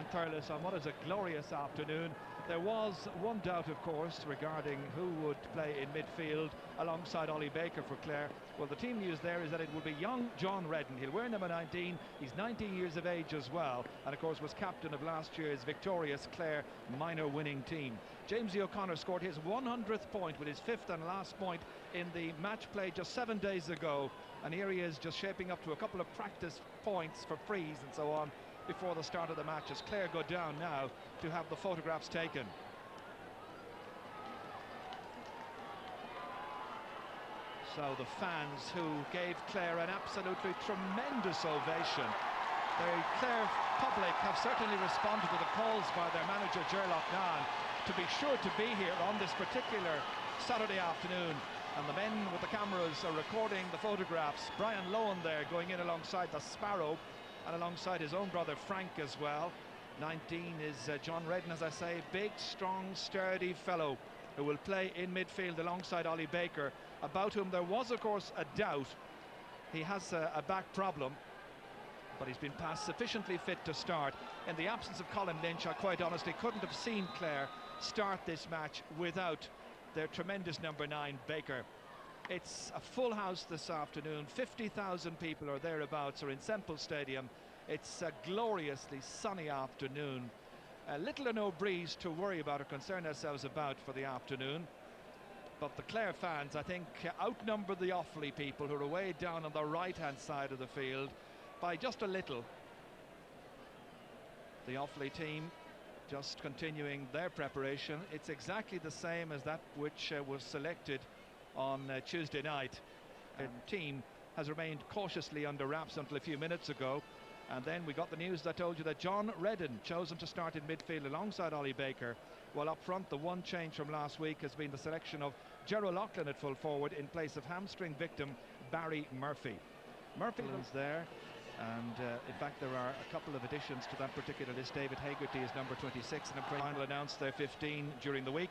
Alan Thurles on what is a glorious afternoon. There was one doubt, of course, regarding who would play in midfield alongside Ollie Baker for Clare. Well, the team news there is that it will be young John Redden. He'll wear number 19. He's 19 years of age as well, and of course was captain of last year's victorious Clare minor winning team. James O'Connor scored his 100th point with his 5th and last point in the match played just 7 days ago, and here he is just shaping up to a couple of practice points for frees and so on before the start of the match, as Clare go down now to have the photographs taken. So the fans who gave Clare an absolutely tremendous ovation. The Clare public have certainly responded to the calls by their manager Ger Loughnane to be sure to be here on this particular Saturday afternoon, and the men with the cameras are recording the photographs. Brian Lohan there going in alongside the Sparrow and alongside his own brother Frank as well. 19 is John Redden, as I say, big, strong, sturdy fellow who will play in midfield alongside Ollie Baker, about whom there was of course a doubt. He has a back problem, but he's been past sufficiently fit to start. In the absence of Colin Lynch, I quite honestly couldn't have seen Clare start this match without their tremendous number 9 Baker. It's a full house this afternoon. 50,000 people or thereabouts are in Semple Stadium. It's a gloriously sunny afternoon. Little or no breeze to worry about or concern ourselves about for the afternoon. But the Clare fans, I think, outnumber the Offaly people who are way down on the right-hand side of the field by just a little. The Offaly team just continuing their preparation. It's exactly the same as that which was selected on Tuesday night. The team has remained cautiously under wraps until a few minutes ago, and then we got the news that told you that John Redden chosen to start in midfield alongside Ollie Baker. Well, up front, the one change from last week has been the selection of Gerald Loughlin at full forward in place of hamstring victim Barry Murphy. Murphy is there, and in fact there are a couple of additions to that particular list. David Hagerty is number 26, and final announced their 15 during the week.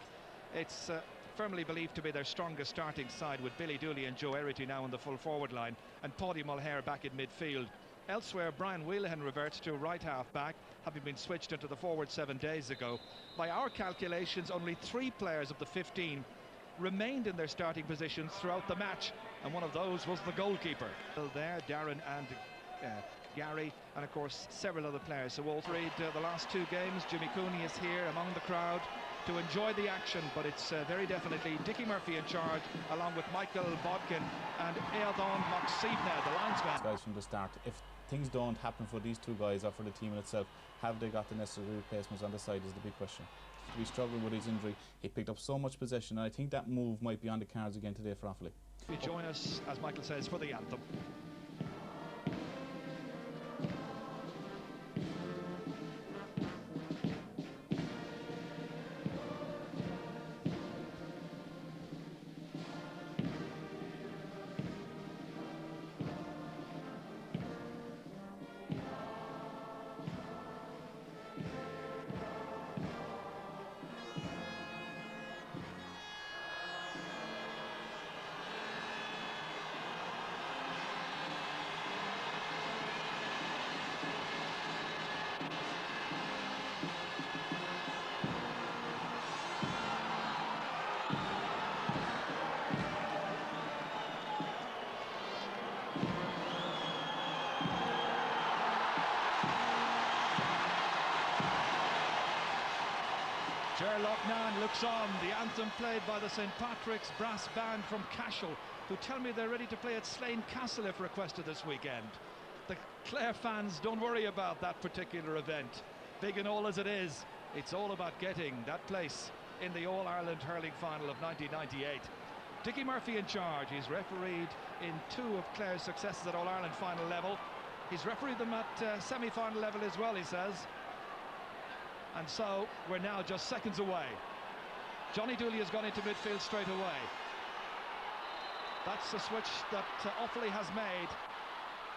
It's firmly believed to be their strongest starting side, with Billy Dooley and Joe Erity now on the full forward line and Paddy Mulher back in midfield. Elsewhere, Brian Whelan reverts to right half back, having been switched into the forward 7 days ago. By our calculations, only 3 players of the 15 remained in their starting positions throughout the match, and one of those was the goalkeeper. There, Darren and Gary, and of course several other players. So all three, the last 2 games, Jimmy Cooney is here among the crowd to enjoy the action, but it's very definitely Dickie Murphy in charge, along with Michael Bodkin and Eadon Moxibna, the linesman. Guys from the start, if things don't happen for these 2 guys or for the team in itself, have they got the necessary replacements on the side is the big question. He's struggling with his injury. He picked up so much possession, and I think that move might be on the cards again today for Offaly. You join us, as Michael says, for the anthem. Ger Loughnane looks on, the anthem played by the St Patrick's brass band from Cashel, who tell me they're ready to play at Slane Castle if requested this weekend. The Clare fans, don't worry about that particular event. Big and all as it is, it's all about getting that place in the All-Ireland Hurling final of 1998. Dickie Murphy in charge. He's refereed in 2 of Clare's successes at All-Ireland final level. He's refereed them at semi-final level as well, he says. And so we're now just seconds away. Johnny Dooley has gone into midfield straight away. That's the switch that Offaly has made.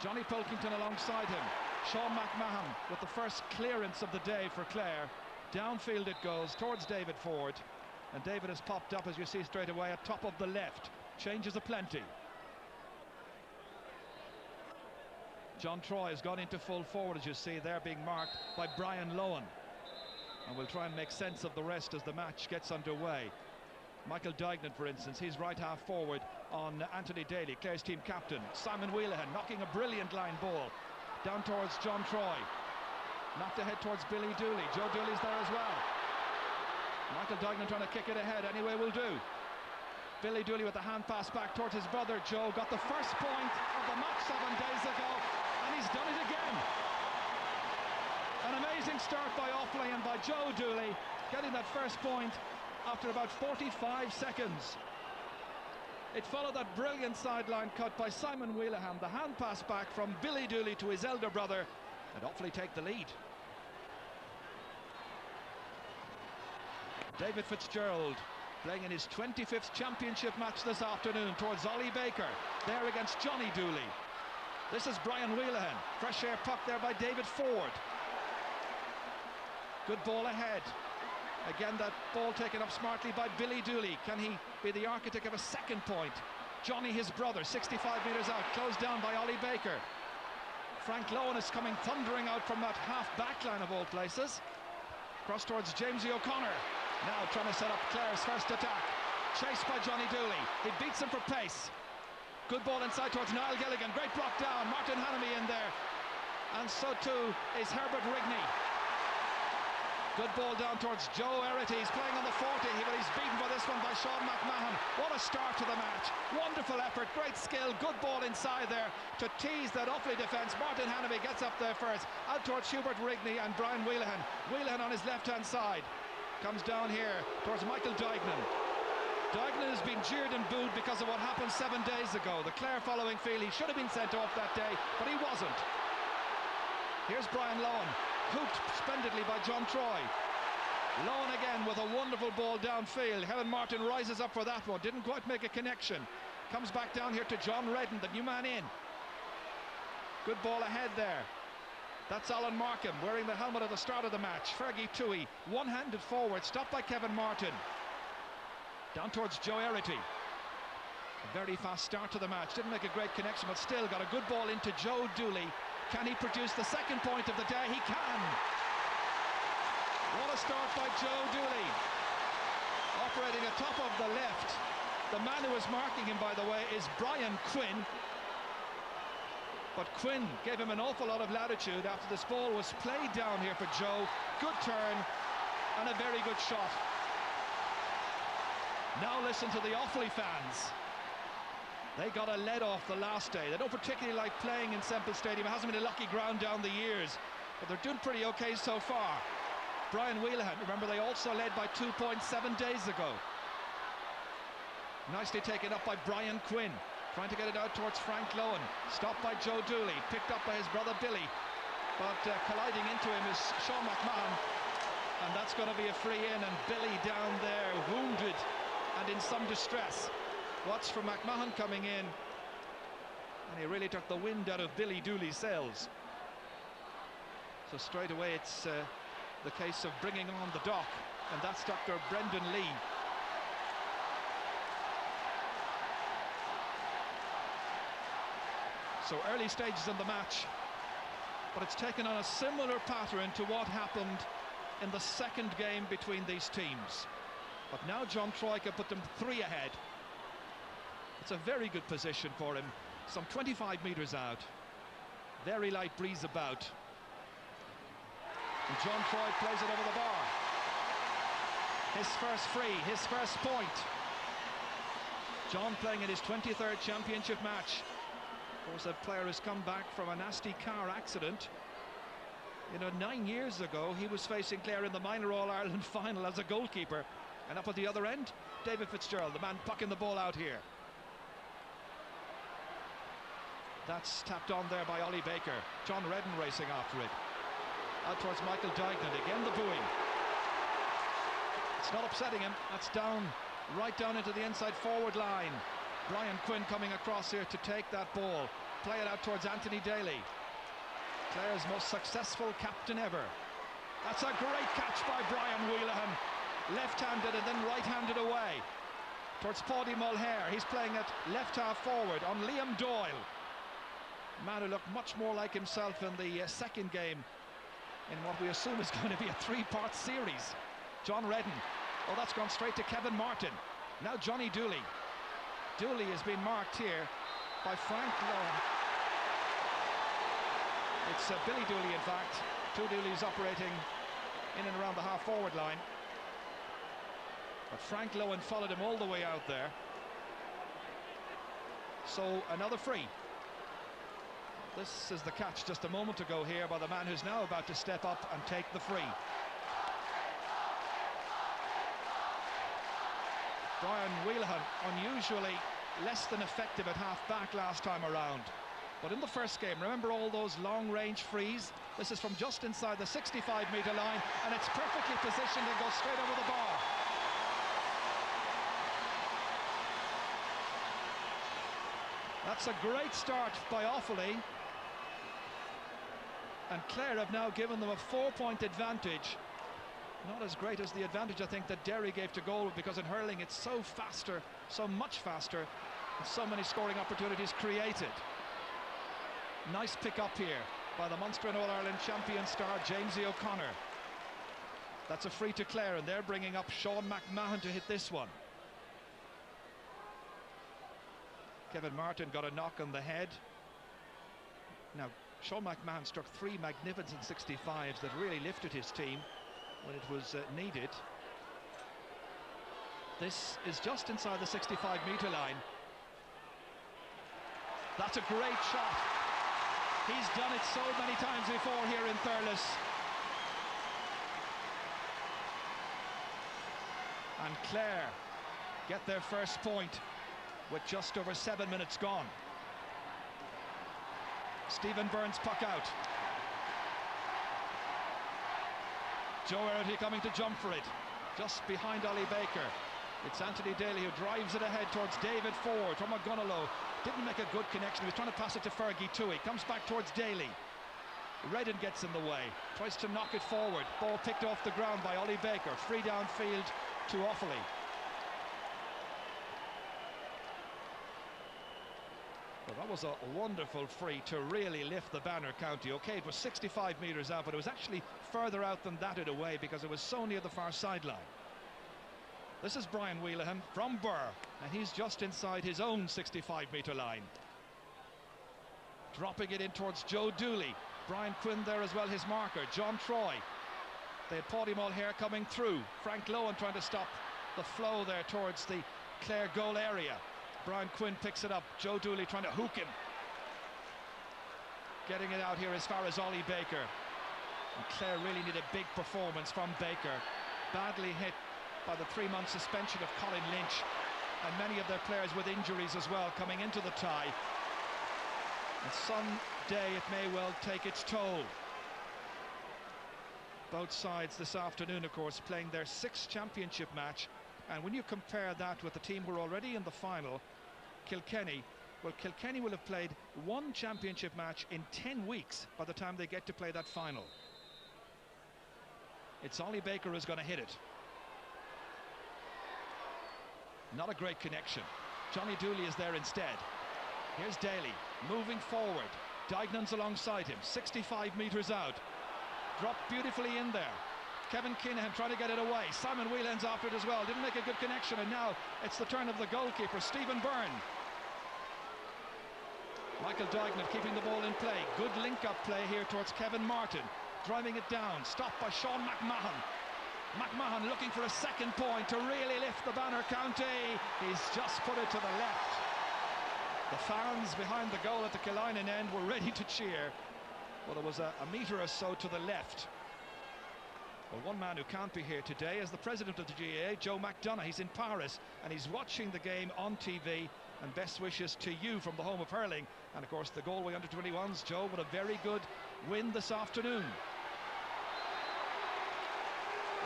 Johnny Pilkington alongside him. Sean McMahon with the first clearance of the day for Clare. Downfield it goes towards David Ford. And David has popped up, as you see straight away, at top of the left. Changes aplenty. John Troy has gone into full forward, as you see there, being marked by Brian Lohan. And we'll try and make sense of the rest as the match gets underway. Michael Dignan, for instance, he's right half forward on Anthony Daly, Clare's team captain. Simon Wheelahan knocking a brilliant line ball down towards John Troy. Knocked ahead towards Billy Dooley. Joe Dooley's there as well. Michael Dignan trying to kick it ahead, anyway will do. Billy Dooley with the hand pass back towards his brother Joe. Got the first point of the match 7 days ago, and he's done it again. An amazing start by Offaly and by Joe Dooley, getting that first point after about 45 seconds. It followed that brilliant sideline cut by Simon Wheelahan, the hand pass back from Billy Dooley to his elder brother, and Offaly take the lead. David Fitzgerald playing in his 25th championship match this afternoon towards Ollie Baker, there against Johnny Dooley. This is Brian Wheelahan, fresh air puck there by David Ford. Good ball ahead. Again, that ball taken up smartly by Billy Dooley. Can he be the architect of a second point? Johnny, his brother, 65 metres out, closed down by Ollie Baker. Frank Lohan is coming thundering out from that half-back line of all places. Cross towards Jamesy O'Connor. Now trying to set up Clare's first attack. Chased by Johnny Dooley. He beats him for pace. Good ball inside towards Niall Gilligan. Great block down. Martin Hannamy in there. And so too is Herbert Rigney. Good ball down towards Joe Erity. He's playing on the 40, but he's beaten for this one by Sean McMahon. What a start to the match. Wonderful effort, great skill, good ball inside there to tease that Offaly defence. Martin Hannamy gets up there first. Out towards Hubert Rigney and Brian Wheelahan. Wheelahan on his left-hand side. Comes down here towards Michael Dignan. Dignan has been jeered and booed because of what happened 7 days ago. The Clare following field, he should have been sent off that day, but he wasn't. Here's Brian Lohan. Hooked splendidly by John Troy. Lohan again with a wonderful ball downfield. Helen Martin rises up for that one. Didn't quite make a connection. Comes back down here to John Redden, the new man in. Good ball ahead there. That's Alan Markham wearing the helmet at the start of the match. Fergie Toohey, one-handed forward, stopped by Kevin Martin. Down towards Joe Erity. A very fast start to the match. Didn't make a great connection, but still got a good ball into Joe Dooley. Can he produce the second point of the day? He can! What a start by Joe Dooley. Operating atop of the left. The man who was marking him, by the way, is Brian Quinn. But Quinn gave him an awful lot of latitude after this ball was played down here for Joe. Good turn and a very good shot. Now listen to the Offaly fans. They got a lead off the last day. They don't particularly like playing in Semple Stadium. It hasn't been a lucky ground down the years, but they're doing pretty okay so far. Brian Wheelahan, remember, they also led by 2 points 7 days ago. Nicely taken up by Brian Quinn, trying to get it out towards Frank Lohan. Stopped by Joe Dooley, picked up by his brother Billy, but colliding into him is Sean McMahon, and that's going to be a free in, and Billy down there wounded and in some distress. Watch for McMahon coming in, and he really took the wind out of Billy Dooley's sails. So straight away it's the case of bringing on the dock, and that's Dr. Brendan Lee. So early stages in the match, but it's taken on a similar pattern to what happened in the second game between these teams. But now John Troy can put them 3 ahead. It's a very good position for him, some 25 metres out. Very light breeze about. And John Troy plays it over the bar. His first free, his first point. John playing in his 23rd championship match. Of course, that player has come back from a nasty car accident. You know, 9 years ago, he was facing Clare in the minor All-Ireland final as a goalkeeper. And up at the other end, David Fitzgerald, the man pucking the ball out here. That's tapped on there by Ollie Baker. John Redden racing after it. Out towards Michael Dignan, again the booing. It's not upsetting him, that's down, right down into the inside forward line. Brian Quinn coming across here to take that ball. Play it out towards Anthony Daly. Clare's most successful captain ever. That's a great catch by Brian Wheelahan. Left-handed and then right-handed away. Towards Paddy Mulhare, he's playing it left half forward on Liam Doyle. man who looked much more like himself in the second game in what we assume is going to be a three-part series. John Redden. Oh, that's gone straight to Kevin Martin. Now Johnny Dooley. Dooley has been marked here by Frank Lowe. It's Billy Dooley, in fact. Two Dooleys operating in and around the half-forward line. But Frank Lowen followed him all the way out there. So another free. This is the catch just a moment ago here by the man who's now about to step up and take the free. Brian Wheelahan, unusually less than effective at half-back last time around. But in the first game, remember all those long-range frees? This is from just inside the 65-metre line, and it's perfectly positioned and goes straight over the bar. That's a great start by Offaly. And Clare have now given them a 4-point advantage. Not as great as the advantage, I think, that Derry gave to goal, because in hurling it's so faster, so much faster, and so many scoring opportunities created. Nice pick up here by the Munster and All-Ireland champion star Jamesy O'Connor. That's a free to Clare, and they're bringing up Sean McMahon to hit this one. Kevin Martin got a knock on the head. Now, Sean McMahon struck 3 magnificent 65s that really lifted his team when it was needed. This is just inside the 65-metre line. That's a great shot. He's done it so many times before here in Thurles. And Clare get their first point with just over 7 minutes gone. Stephen Byrne's puck out. Joe Erity coming to jump for it, just behind Ollie Baker. It's Anthony Daly who drives it ahead towards David Ford from O'Gunalow. Didn't make a good connection. He was trying to pass it to Fergie Toohey. Comes back towards Daly. Redden gets in the way, tries to knock it forward. Ball picked off the ground by Ollie Baker. Free downfield to Offaly. Well, that was a wonderful free to really lift the banner county. Okay, it was 65 metres out, but it was actually further out than that in a way, because it was so near the far sideline. This is Brian Wheelahan from Burr, and he's just inside his own 65-metre line. Dropping it in towards Joe Dooley. Brian Quinn there as well, his marker. John Troy. They had Paddy Mulhare coming through. Frank Lowen trying to stop the flow there towards the Clare goal area. Brian Quinn picks it up. Joe Dooley trying to hook him. Getting it out here as far as Ollie Baker. And Clare really need a big performance from Baker. Badly hit by the 3-month suspension of Colin Lynch, and many of their players with injuries as well coming into the tie. And someday it may well take its toll. Both sides this afternoon, of course, playing their 6th championship match. And when you compare that with the team who are already in the final, Kilkenny, well, Kilkenny will have played 1 championship match in 10 weeks by the time they get to play that final. It's Ollie Baker who's going to hit it. Not a great connection. Johnny Dooley is there instead. Here's Daly moving forward. Dignan's alongside him, 65 metres out. Dropped beautifully in there. Kevin Kinahan trying to get it away. Simon Whelan's after it as well. Didn't make a good connection, and now it's the turn of the goalkeeper, Stephen Byrne. Michael Dignan keeping the ball in play. Good link-up play here towards Kevin Martin. Driving it down, stopped by Sean McMahon. McMahon looking for a second point to really lift the banner county. He's just put it to the left. The fans behind the goal at the Killinane end were ready to cheer. Well, there was a metre or so to the left. Well, one man who can't be here today is the president of the GAA, Joe McDonough. He's in Paris and he's watching the game on TV. And best wishes to you from the home of hurling. And of course the Galway under-21s, Joe, with a very good win this afternoon.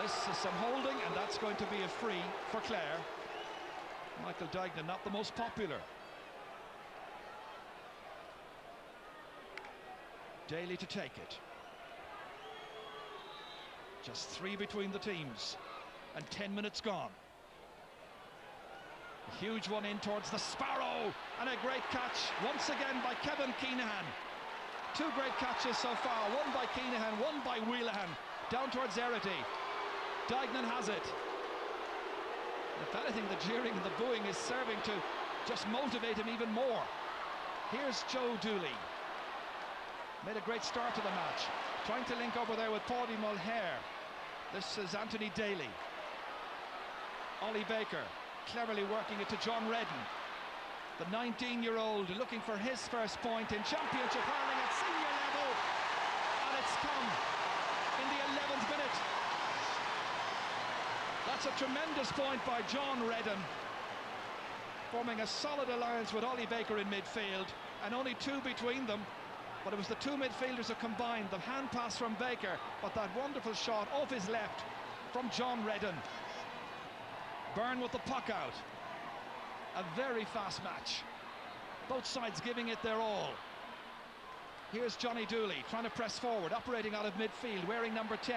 This is some holding, and that's going to be a free for Clare. Michael Dignan, not the most popular. Daly to take it. Just 3 between the teams, and 10 minutes gone. A huge one in towards the Sparrow, and a great catch once again by Kevin Kinahan. two great catches so far, one by Keenahan, one by Wheelahan, down towards Erity. Dignan has it. If anything, the jeering and the booing is serving to just motivate him even more. Here's Joe Dooley. Made a great start to the match. Trying to link over there with Paddy Mulhare. This is Anthony Daly. Ollie Baker cleverly working it to John Redden. The 19-year-old looking for his first point in championship hurling at senior level. And it's come in the 11th minute. That's a tremendous point by John Redden, forming a solid alliance with Ollie Baker in midfield, and only two between them. But it was the two midfielders who combined. The hand pass from Baker, but that wonderful shot off his left from John Redden. Byrne with the puck out. A very fast match. Both sides giving it their all. Here's Johnny Dooley trying to press forward, operating out of midfield, wearing number 10.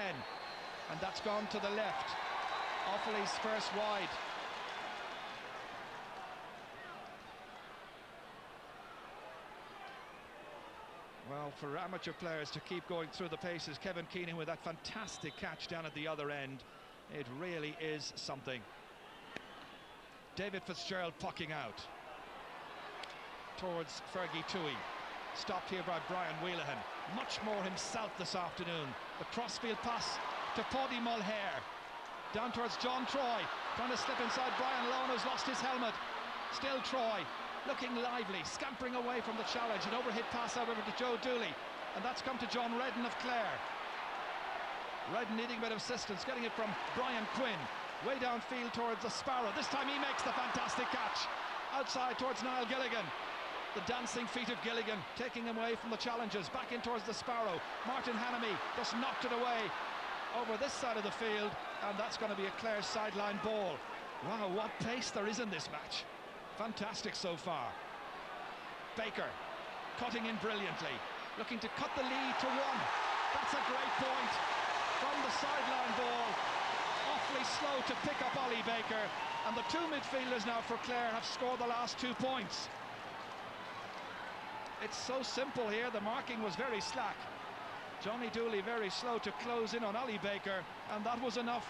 And that's gone to the left. Offaly's first wide. Well, for amateur players to keep going through the paces, Kevin Keenan with that fantastic catch down at the other end. It really is something. David Fitzgerald pucking out towards Fergie Toohey. Stopped here by Brian Wheelahan. Much more himself this afternoon. The crossfield pass to Paddy Mulhare. Down towards John Troy. Trying to slip inside Brian Lone, who's lost his helmet. Still Troy. Looking lively, scampering away from the challenge. An overhit pass over to Joe Dooley. And that's come to John Redden of Clare. Redden needing a bit of assistance, getting it from Brian Quinn. Way downfield towards the Sparrow. This time he makes the fantastic catch. Outside towards Niall Gilligan. The dancing feet of Gilligan, taking him away from the challenges. Back in towards the Sparrow. Martin Hannamy just knocked it away over this side of the field. And that's going to be a Clare sideline ball. Wow, what pace there is in this match. Fantastic so far. Baker cutting in brilliantly, looking to cut the lead to one. That's a great point from the sideline ball. Awfully slow to pick up Ollie Baker, and the two midfielders now for Clare have scored the last 2 points. It's so simple here. The marking was very slack. Johnny Dooley very slow to close in on Ollie Baker, and that was enough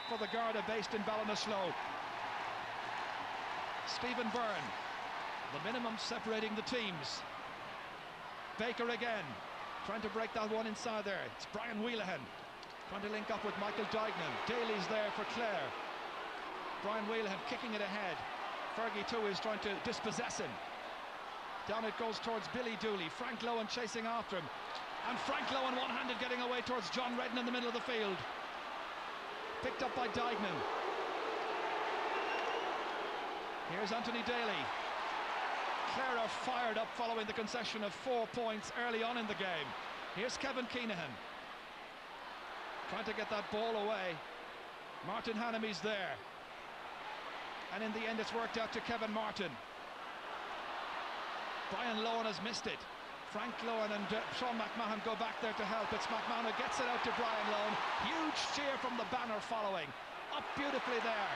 for the Garda based in Ballinasloe. Stephen Byrne, the minimum separating the teams. Baker again, trying to break that one inside there. It's Brian Wheelahan, trying to link up with Michael Dignan. Daly's there for Clare. Brian Wheelahan kicking it ahead. Fergie Toohey is trying to dispossess him. Down it goes towards Billy Dooley. Frank Lowen chasing after him. And Frank Lowen one-handed getting away towards John Redden in the middle of the field. Picked up by Dignan. Here's Anthony Daly. Clare are fired up following the concession of 4 points early on in the game. Here's Kevin Keenahan. Trying to get that ball away. Martin Hanamy's there. And in the end it's worked out to Kevin Martin. Brian Lowen has missed it. Frank Lowen and Sean McMahon go back there to help. It's McMahon who gets it out to Brian Lowen. Huge cheer from the banner following. Up beautifully there.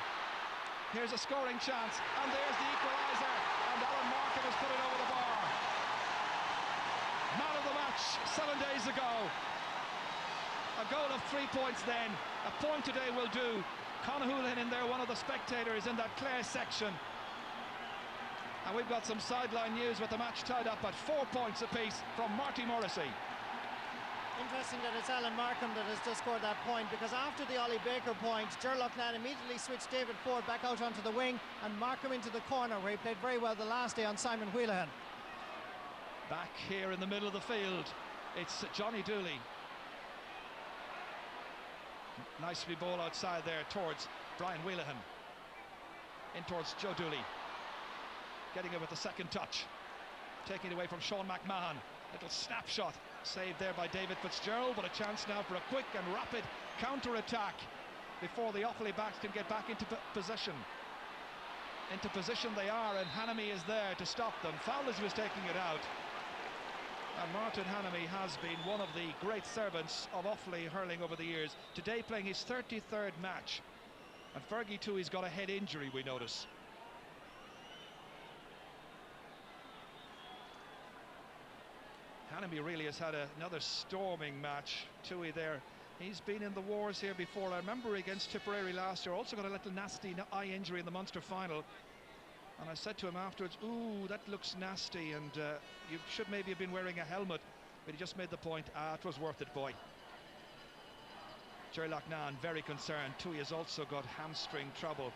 Here's a scoring chance, and there's the equaliser, and Alan Markham has put it over the bar. Man of the match 7 days ago. A goal of 3 points then. A point today will do. Conor Houlihan in there, one of the spectators in that Clare section. And we've got some sideline news with the match tied up at 4 points apiece from Marty Morrissey. Interesting that it's Alan Markham that has just scored that point, because after the Ollie Baker point, Ger Loughlin immediately switched David Ford back out onto the wing and Markham into the corner, where he played very well the last day on Simon Wheelahan. Back here in the middle of the field, it's Johnny Dooley. Nicely ball outside there towards Brian Wheelahan. In towards Joe Dooley. Getting it with the second touch. Taking it away from Sean McMahon. Little snapshot saved there by David Fitzgerald, but a chance now for a quick and rapid counter-attack before the Offaly backs can get back into position. Into position they are, and Hannamy is there to stop them. Fowlers was taking it out. And Martin Hannamy has been one of the great servants of Offaly hurling over the years. Today playing his 33rd match. And Fergie Toohey's got a head injury, we notice. Anime really has had another storming match. Tui there, he's been in the wars here before. I remember against Tipperary last year, also got a little nasty eye injury in the Munster final. And I said to him afterwards, ooh, that looks nasty, and you should maybe have been wearing a helmet. But he just made the point, it was worth it, boy. Ger Loughnane very concerned. Tui has also got hamstring trouble.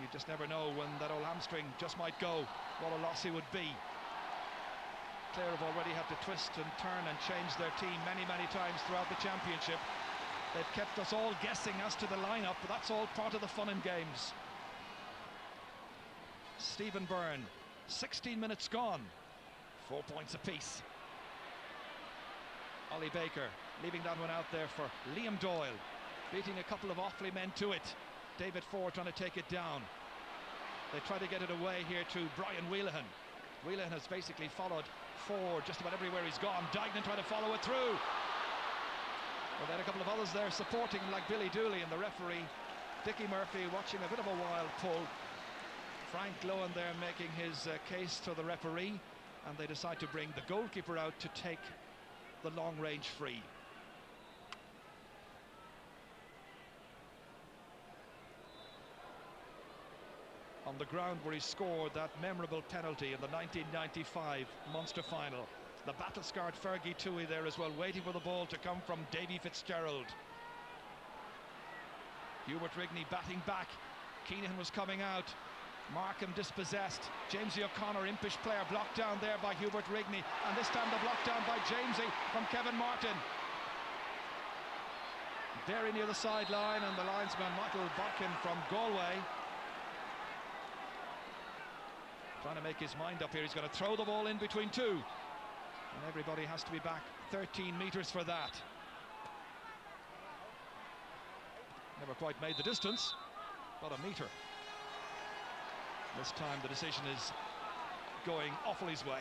You just never know when that old hamstring just might go, what a loss he would be. Clare have already had to twist and turn and change their team many, many times throughout the championship. They've kept us all guessing as to the lineup, but that's all part of the fun and games. Stephen Byrne, 16 minutes gone, 4 points apiece. Ollie Baker leaving that one out there for Liam Doyle, beating a couple of Offaly men to it. David Ford trying to take it down. They try to get it away here to Brian Wheelahan. Wheelahan has basically followed Ford just about everywhere he's gone. Dignan trying to follow it through. Well, they had a couple of others there supporting him, like Billy Dooley, and the referee Dickie Murphy watching a bit of a wild pull. Frank Lohan there making his case to the referee, and they decide to bring the goalkeeper out to take the long-range free. On the ground where he scored that memorable penalty in the 1995 Munster final. The battle-scarred Fergie Tui there as well, waiting for the ball to come from Davy Fitzgerald. Hubert Rigney batting back. Keenan was coming out. Markham dispossessed. Jamesy O'Connor, impish player, blocked down there by Hubert Rigney, and this time the block down by Jamesy from Kevin Martin. Very near the sideline, and the linesman Michael Botkin from Galway trying to make his mind up here. He's going to throw the ball in between two, and everybody has to be back 13 metres for that. Never quite made the distance, but a metre. This time the decision is going Offaly's way.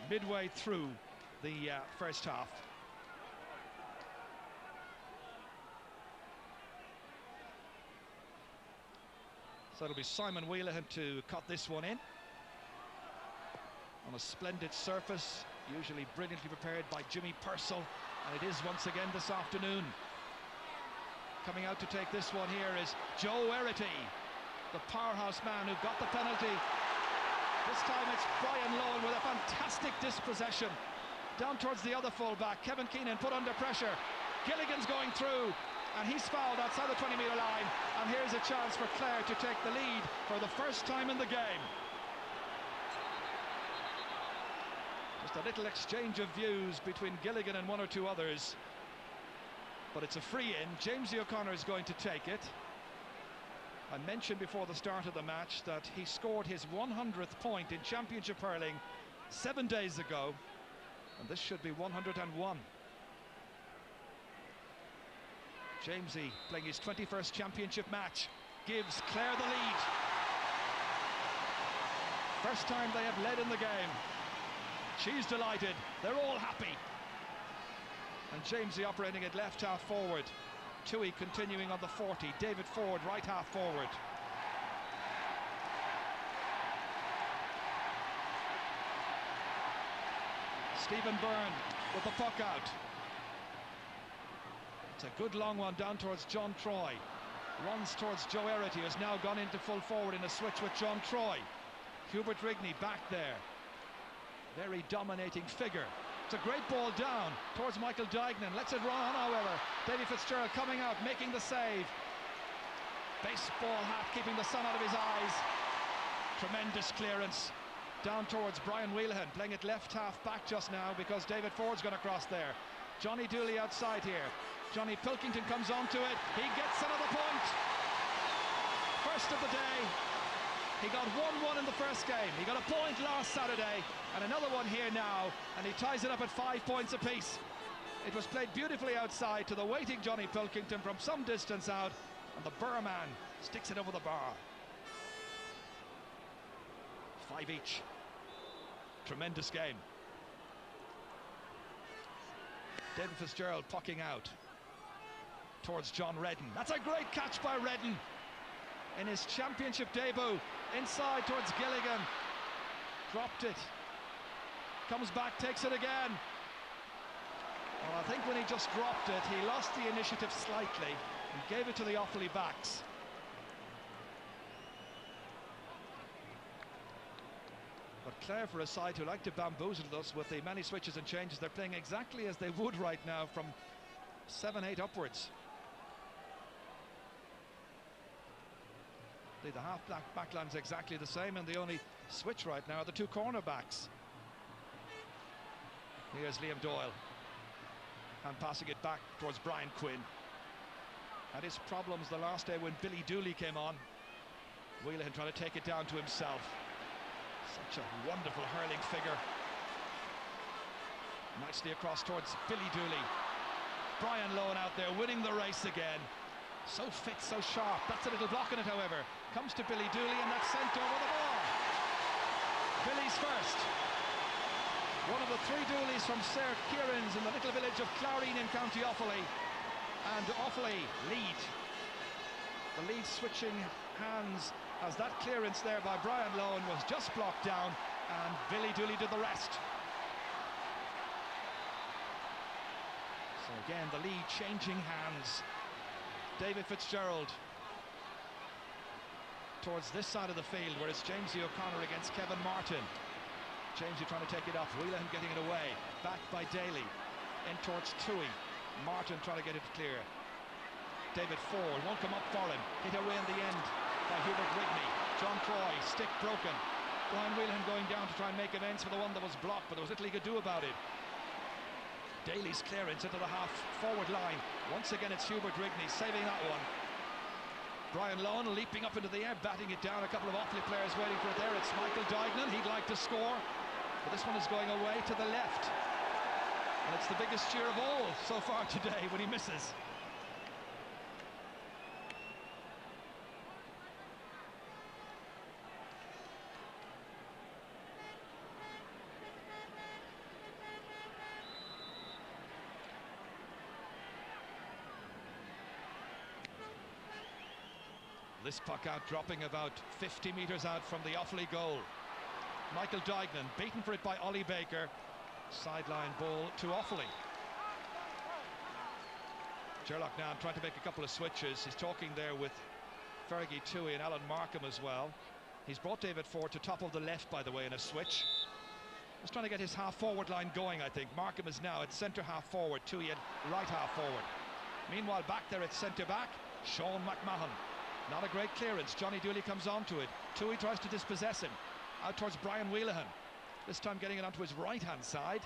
Midway through the first half. So it'll be Simon Wheelahan to cut this one in. On a splendid surface, usually brilliantly prepared by Jimmy Purcell, and it is once again this afternoon. Coming out to take this one here is Joe Erity, the powerhouse man who got the penalty. This time it's Brian Lohan with a fantastic dispossession. Down towards the other full-back, Kevin Keenan put under pressure. Gilligan's going through, and he's fouled outside the 20-metre line. And here's a chance for Clare to take the lead for the first time in the game. Just a little exchange of views between Gilligan and one or two others. But it's a free in. Jamesy O'Connor is going to take it. I mentioned before the start of the match that he scored his 100th point in Championship hurling 7 days ago, and this should be 101. Jamesy, playing his 21st Championship match, gives Clare the lead. First time they have led in the game. She's delighted, they're all happy. And Jamesy operating at left half forward. Tui continuing on the 40. David Ford right half forward. Stephen Byrne with the puck out. It's a good long one down towards John Troy. Runs towards Joe Erity, who's now gone into full forward in a switch with John Troy. Hubert Rigney back there. Very dominating figure. It's a great ball down towards Michael Dignan. Lets it run on, however. Davy Fitzgerald coming out, making the save. Baseball hat keeping the sun out of his eyes. Tremendous clearance. Down towards Brian Wheelahan, playing it left half back just now because David Ford's going to cross there. Johnny Dooley outside here. Johnny Pilkington comes onto it. He gets another point. First of the day. He got 1-1 in the first game. He got a point last Saturday and another one here now, and he ties it up at 5 points apiece. It was played beautifully outside to the waiting Johnny Pilkington from some distance out, and the Burman sticks it over the bar. 5 each. Tremendous game. David Fitzgerald pucking out towards John Redden. That's a great catch by Redden in his Championship debut. Inside towards Gilligan. dropped it. Comes back, takes it again. Well, I think when he just dropped it, he lost the initiative slightly and gave it to the Offaly backs. But Clare, for a side who like to bamboozle us with the many switches and changes, they're playing exactly as they would right now from 7-8 upwards. The half-back backline's exactly the same, and the only switch right now are the two cornerbacks. Here's Liam Doyle, and passing it back towards Brian Quinn. Had his problems the last day when Billy Dooley came on. Whelan trying to take it down to himself. Such a wonderful hurling figure. Nicely across towards Billy Dooley. Brian Lohan out there winning the race again. So fit, so sharp. That's a little block in it, however. Comes to Billy Dooley, and that's sent over the ball. Billy's first. One of the three Dooleys from Sir Kieran's in the little village of Clare in County Offaly. And Offaly lead. The lead switching hands as that clearance there by Brian Lohan was just blocked down, and Billy Dooley did the rest. So again, the lead changing hands. David Fitzgerald towards this side of the field, where it's Jamesy O'Connor against Kevin Martin. Jamesy trying to take it off, Whelan getting it away, back by Daly, in towards Toohey. Martin trying to get it clear. David Ford won't come up for him, hit away in the end by Hubert Rigney. John Croy, stick broken. Brian Whelan going down to try and make amends for the one that was blocked, but there was little he could do about it. Daly's clearance into the half-forward line. Once again, it's Hubert Rigney saving that one. Brian Lohan leaping up into the air, batting it down. A couple of Offaly players waiting for it there. It's Michael Duignan. He'd like to score, but this one is going away to the left. And it's the biggest cheer of all so far today when he misses. This puck out, dropping about 50 metres out from the Offaly goal. Michael Duignan beaten for it by Ollie Baker. Sideline ball to Offaly. Gerlach now trying to make a couple of switches. He's talking there with Fergie Toohey and Alan Markham as well. He's brought David Ford to top of the left, by the way, in a switch. He's trying to get his half-forward line going, I think. Markham is now at centre half-forward, Toohey at right half-forward. Meanwhile, back there at centre-back, Sean McMahon. Not a great clearance. Johnny Dooley comes onto it. Toohey tries to dispossess him. Out towards Brian Whelan. This time getting it onto his right-hand side.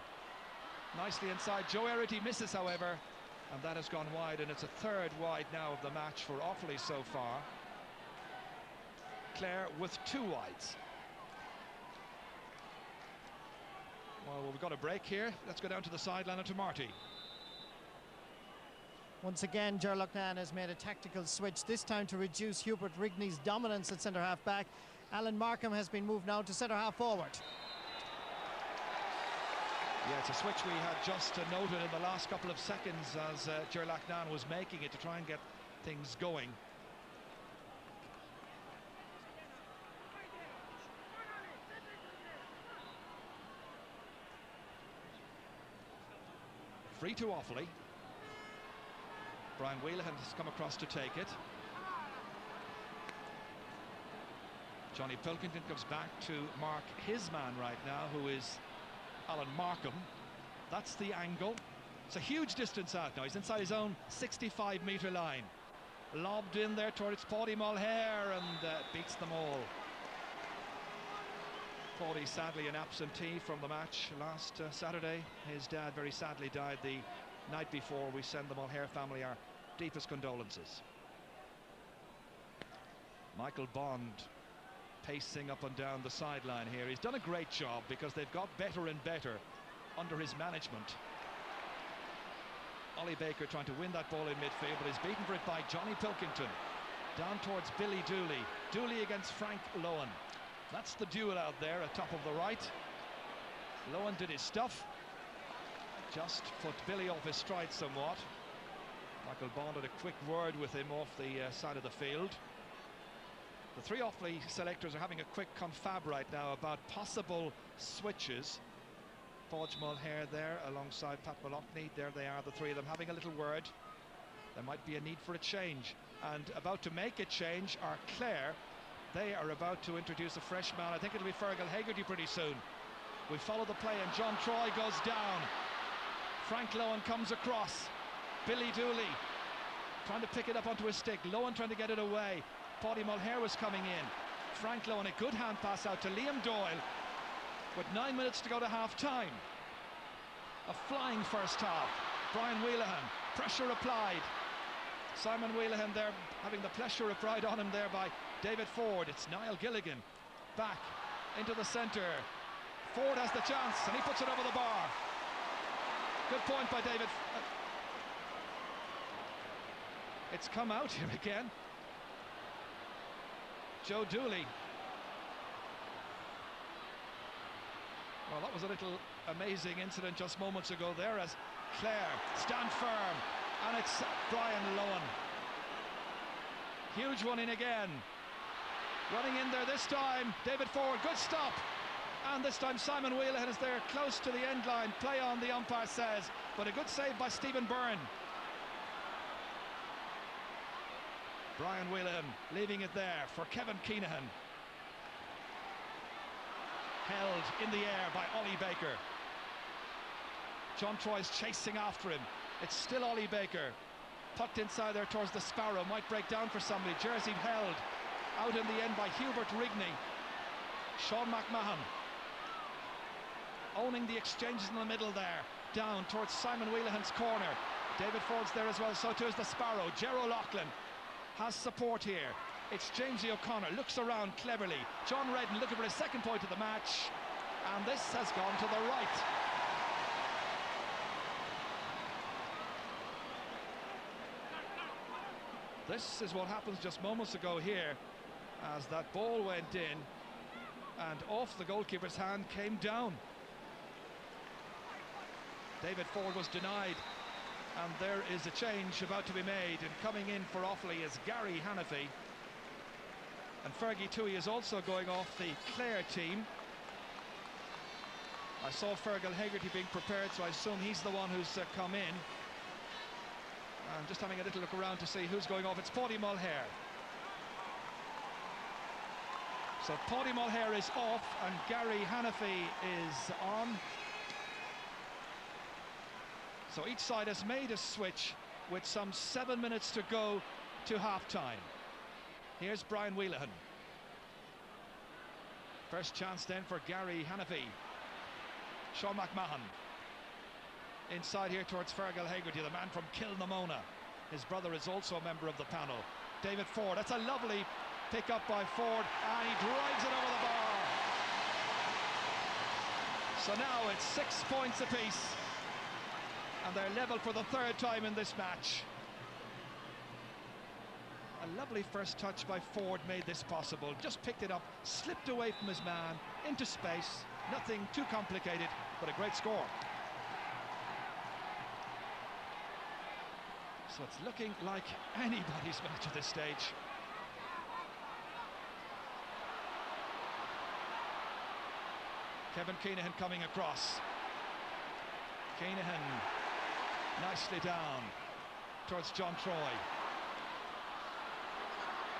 Nicely inside. Joe Erity misses, however. And that has gone wide, and it's a third wide now of the match for Offaly so far. Clare with 2 wides. Well, we've got a break here. Let's go down to the sideline and to Marty. Once again, Gerlach has made a tactical switch, this time to reduce Hubert Rigney's dominance at centre-half back. Alan Markham has been moved now to centre-half forward. Yeah, it's a switch we had just noted in the last couple of seconds as Gerlach was making it to try and get things going. Free to Offaly. Brian Whelan has come across to take it. Johnny Pilkington comes back to mark his man right now, who is Alan Markham. That's the angle. It's a huge distance out now. He's inside his own 65-metre line. Lobbed in there towards Paddy Mulher and beats them all. Paddy sadly an absentee from the match last Saturday. His dad very sadly died the night before. We send the Mulher family our deepest condolences. Michael Bond pacing up and down the sideline here. He's done a great job because they've got better and better under his management. Ollie Baker trying to win that ball in midfield, but is beaten for it by Johnny Pilkington. Down towards Billy Dooley. Dooley against Frank Lohan. That's the duel out there at top of the right. Lohan did his stuff. Just put Billy off his stride somewhat. Michael Bond had a quick word with him off the side of the field. The three Offaly selectors are having a quick confab right now about possible switches. Podge Mulher there alongside Pat Mallockney. There they are, the three of them having a little word. There might be a need for a change. And about to make a change are Clare. They are about to introduce a fresh man. I think it'll be Fergal Hegarty pretty soon. We follow the play and John Troy goes down. Frank Lohan comes across. Billy Dooley trying to pick it up onto his stick. Lohan trying to get it away. Paddy Mulher was coming in. Frank Lohan, a good hand pass out to Liam Doyle with 9 minutes to go to half-time. A flying first half. Brian Wheelahan, pressure applied. Simon Wheelahan there having the pressure applied on him there by David Ford. It's Niall Gilligan back into the centre. Ford has the chance and he puts it over the bar. Good point by David. It's come out here again. Joe Dooley. Well, that was a little amazing incident just moments ago there as Clare stand firm, and it's Brian Lohan. Huge one in again. Running in there this time, David Ford, good stop. And this time Simon Wheelahan is there close to the end line. Play on, the umpire says, but a good save by Stephen Byrne. Brian Wheelahan leaving it there for Kevin Keenahan. Held in the air by Ollie Baker. John Troy's chasing after him. It's still Ollie Baker. Tucked inside there towards the Sparrow. Might break down for somebody. Jersey held out in the end by Hubert Rigney. Sean McMahon owning the exchanges in the middle there. Down towards Simon Wheelahan's corner. David Ford's there as well, so too is the Sparrow. Ger O'Loughlin has support here. It's Jamesy O'Connor, looks around cleverly. John Redden looking for his second point of the match. And this has gone to the right. This is what happens just moments ago here as that ball went in and off the goalkeeper's hand, came down. David Ford was denied, and there is a change about to be made, and coming in for Offaly is Gary Hannafy. And Fergie Toohey is also going off the Clare team. I saw Fergal Hegarty being prepared, so I assume he's the one who's come in. I'm just having a little look around to see who's going off. It's Paddy Mulher. So Paddy Mulher is off and Gary Hannafy is on. So each side has made a switch with some 7 minutes to go to half-time. Here's Brian Wheelahan. First chance then for Gary Hannafy. Sean McMahon. Inside here towards Fergal Hegarty, the man from Kilnamona. His brother is also a member of the panel. David Ford, that's a lovely pick up by Ford, and he drives it over the bar. So now it's 6 points apiece, and they're level for the third time in this match. A lovely first touch by Ford made this possible. Just picked it up, slipped away from his man, into space. Nothing too complicated, but a great score. So it's looking like anybody's match at this stage. Kevin Keenahan coming across. Keenahan nicely down towards John Troy.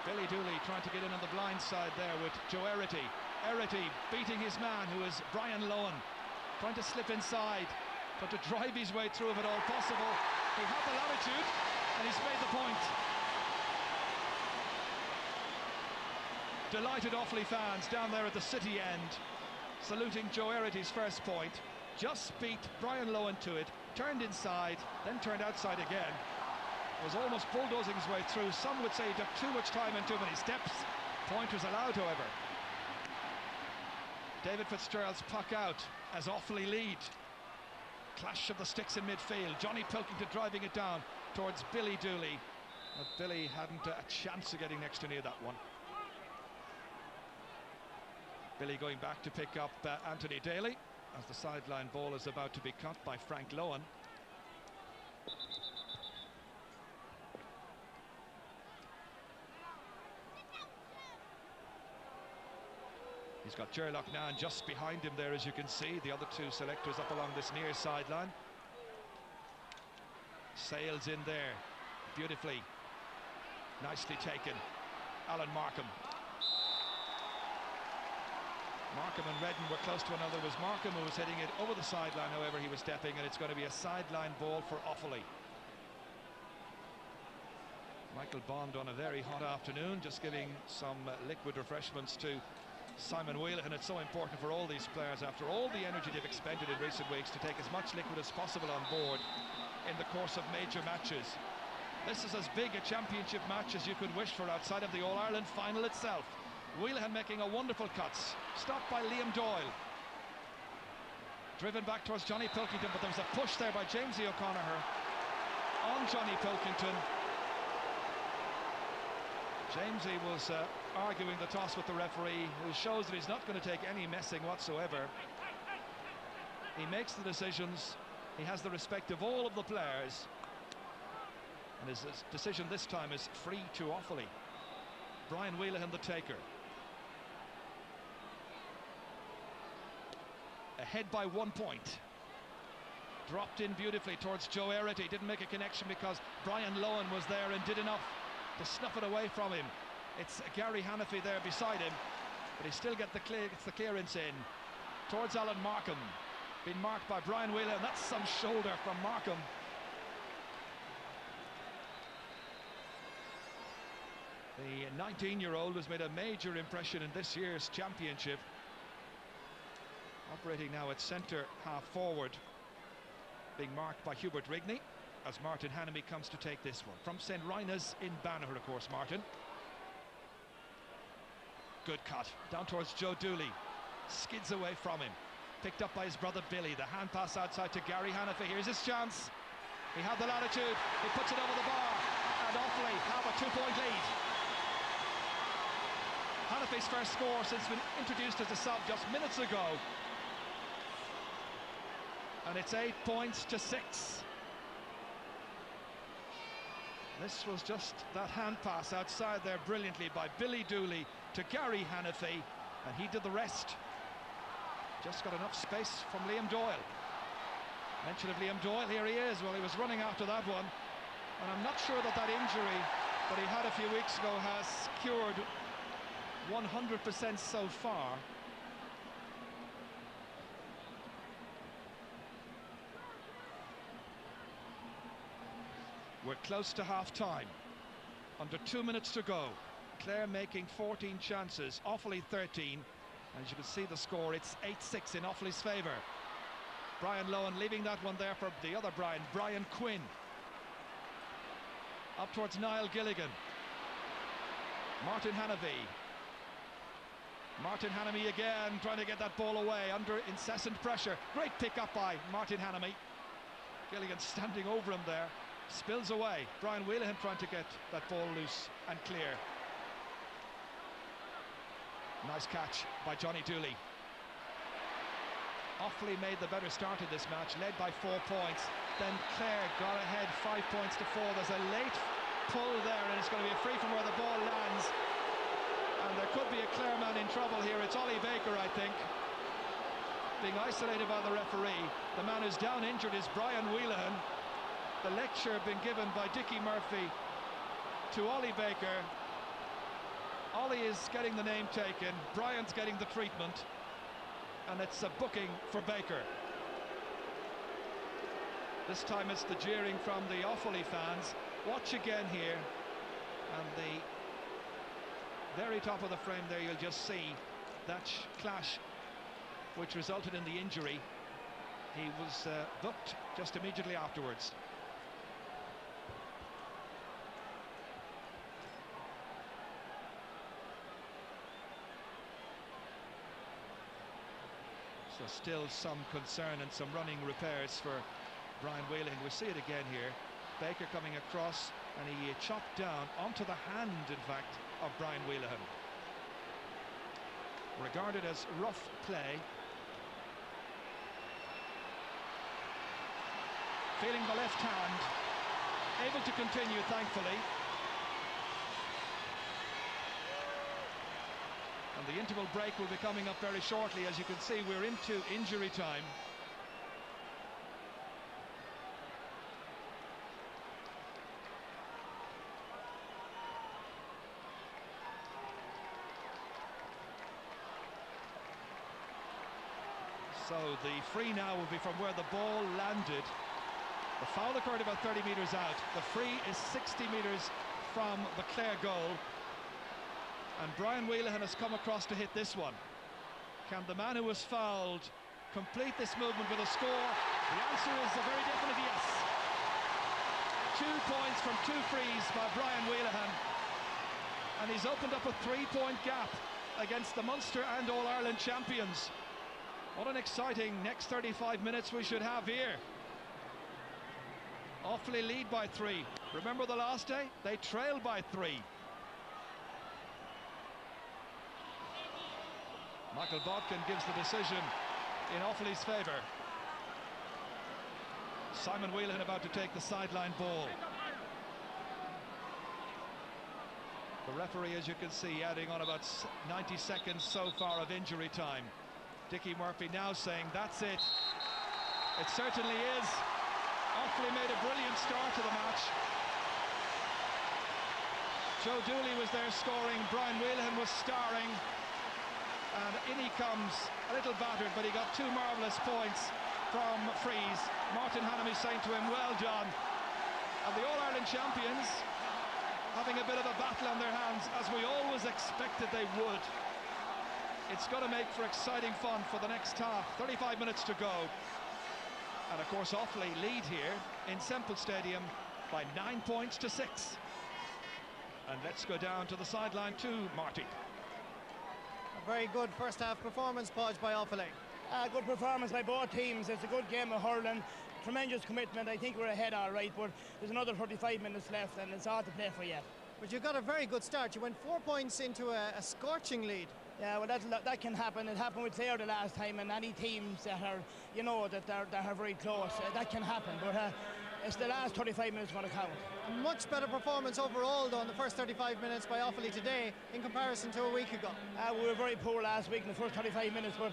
Billy Dooley trying to get in on the blind side there with Joe Erity. Erity beating his man, who is Brian Lohan, trying to slip inside, but to drive his way through if at all possible. He had the latitude and he's made the point. Delighted Offaly fans down there at the city end, saluting Joe Erity's first point. Just beat Brian Lohan to it, turned inside, then turned outside again. Was almost bulldozing his way through. Some would say he took too much time and too many steps. Point was allowed, however. David Fitzgerald's puck out as Offaly lead. Clash of the sticks in midfield. Johnny Pilkington driving it down towards Billy Dooley. But Billy hadn't a chance of getting next to near that one. Billy going back to pick up Anthony Daly as the sideline ball is about to be cut by Frank Lohan. He's got Ger Loughnane just behind him there, as you can see. The other two selectors up along this near sideline. Sails in there beautifully. Nicely taken. Alan Markham. Markham and Redden were close to another. It was Markham who was hitting it over the sideline, however he was stepping, and it's going to be a sideline ball for Offaly. Michael Bond on a very hot afternoon, just giving some liquid refreshments to Simon Whelan. It's so important for all these players, after all the energy they've expended in recent weeks, to take as much liquid as possible on board in the course of major matches. This is as big a championship match as you could wish for outside of the All-Ireland final itself. Whelan making a wonderful cuts, stopped by Liam Doyle. Driven back towards Johnny Pilkington, but there was a push there by Jamesy O'Connor on Johnny Pilkington. Jamesy was arguing the toss with the referee, who shows that he's not going to take any messing whatsoever. He makes the decisions, he has the respect of all of the players, and his decision this time is free to Offaly. Brian Whelan the taker. Ahead by 1 point. Dropped in beautifully towards Joe Erity. Didn't make a connection because Brian Lohan was there and did enough to snuff it away from him. It's Gary Hannafy there beside him, but he still gets the clearance in towards Alan Markham. Been marked by Brian Whelan. That's some shoulder from Markham. The 19-year-old has made a major impression in this year's championship. Operating now at centre half forward, being marked by Hubert Rigney as Martin Hannamy comes to take this one. From St. Rina's in Banagher, of course, Martin. Good cut, down towards Joe Dooley. Skids away from him. Picked up by his brother Billy. The hand pass outside to Gary Hannafy. Here's his chance. He had the latitude. He puts it over the bar. And Offaly have a 2-point lead. Hannafy's first score since been introduced as a sub just minutes ago. And it's 8 points to 6. This was just that hand pass outside there brilliantly by Billy Dooley to Gary Hannafy, and he did the rest. Just got enough space from Liam Doyle. Mention of Liam Doyle, here he is. Well, he was running after that one, and I'm not sure that injury that he had a few weeks ago has cured 100% so far. We're close to half-time. Under 2 minutes to go. Clare making 14 chances, Offaly 13. As you can see the score, it's 8-6 in Offaly's favour. Brian Lohan leaving that one there for the other Brian Quinn. Up towards Niall Gilligan. Martin Hannafy. Martin Hannamy again, trying to get that ball away under incessant pressure. Great pick up by Martin Hannamy. Gilligan standing over him there. Spills away. Brian Whelan trying to get that ball loose and clear. Nice catch by Johnny Dooley. Offaly made the better start of this match, led by 4 points. Then Clare got ahead 5 points to 4. There's a late pull there, and it's going to be a free from where the ball lands. And there could be a Clare man in trouble here. It's Ollie Baker, I think, being isolated by the referee. The man who's down injured is Brian Whelan. The lecture being given by Dickie Murphy to Ollie Baker. Ollie is getting the name taken, Brian's getting the treatment, and it's a booking for Baker. This time it's the jeering from the Offaly fans. Watch again here, and the very top of the frame there, you'll just see that clash which resulted in the injury. He was booked just immediately afterwards. So still some concern and some running repairs for Brian Whelan. We see it again here. Baker coming across, and he chopped down onto the hand, in fact, of Brian Whelan. Regarded as rough play. Feeling the left hand. Able to continue, thankfully. And the interval break will be coming up very shortly. As you can see, we're into injury time. So the free now will be from where the ball landed. The foul occurred about 30 metres out. The free is 60 metres from the Clare goal. And Brian Wheelahan has come across to hit this one. Can the man who was fouled complete this movement with a score? The answer is a very definite yes. 2 points from 2 frees by Brian Wheelahan. And he's opened up a 3-point gap against the Munster and All-Ireland champions. What an exciting next 35 minutes we should have here. Offaly lead by 3. Remember the last day? They trailed by 3. Michael Bodkin gives the decision in Offaly's favour. Simon Whelan about to take the sideline ball. The referee, as you can see, adding on about 90 seconds so far of injury time. Dickie Murphy now saying that's it. It certainly is. Offaly made a brilliant start to the match. Joe Dooley was there scoring, Brian Whelan was starring, and in he comes, a little battered, but he got 2 marvellous points from frees. Martin Hannamy saying to him, well done. And the All-Ireland champions having a bit of a battle on their hands, as we always expected they would. It's going to make for exciting fun for the next half. 35 minutes to go. And of course Offaly lead here in Semple Stadium by 9 points to 6. And let's go down to the sideline too, Marty. A very good first half performance, Podge, by Offaly. Good performance by both teams. It's a good game of hurling. Tremendous commitment. I think we're ahead all right, but there's another 35 minutes left and it's all to play for yet. But you got a very good start. You went 4 points into a scorching lead. Yeah, well, that can happen. It happened with Clare the last time, and any teams that are, you know, that are very close, that can happen. But it's the last 35 minutes going to count. A much better performance overall, though, in the first 35 minutes by Offaly today in comparison to a week ago. We were very poor last week in the first 35 minutes, but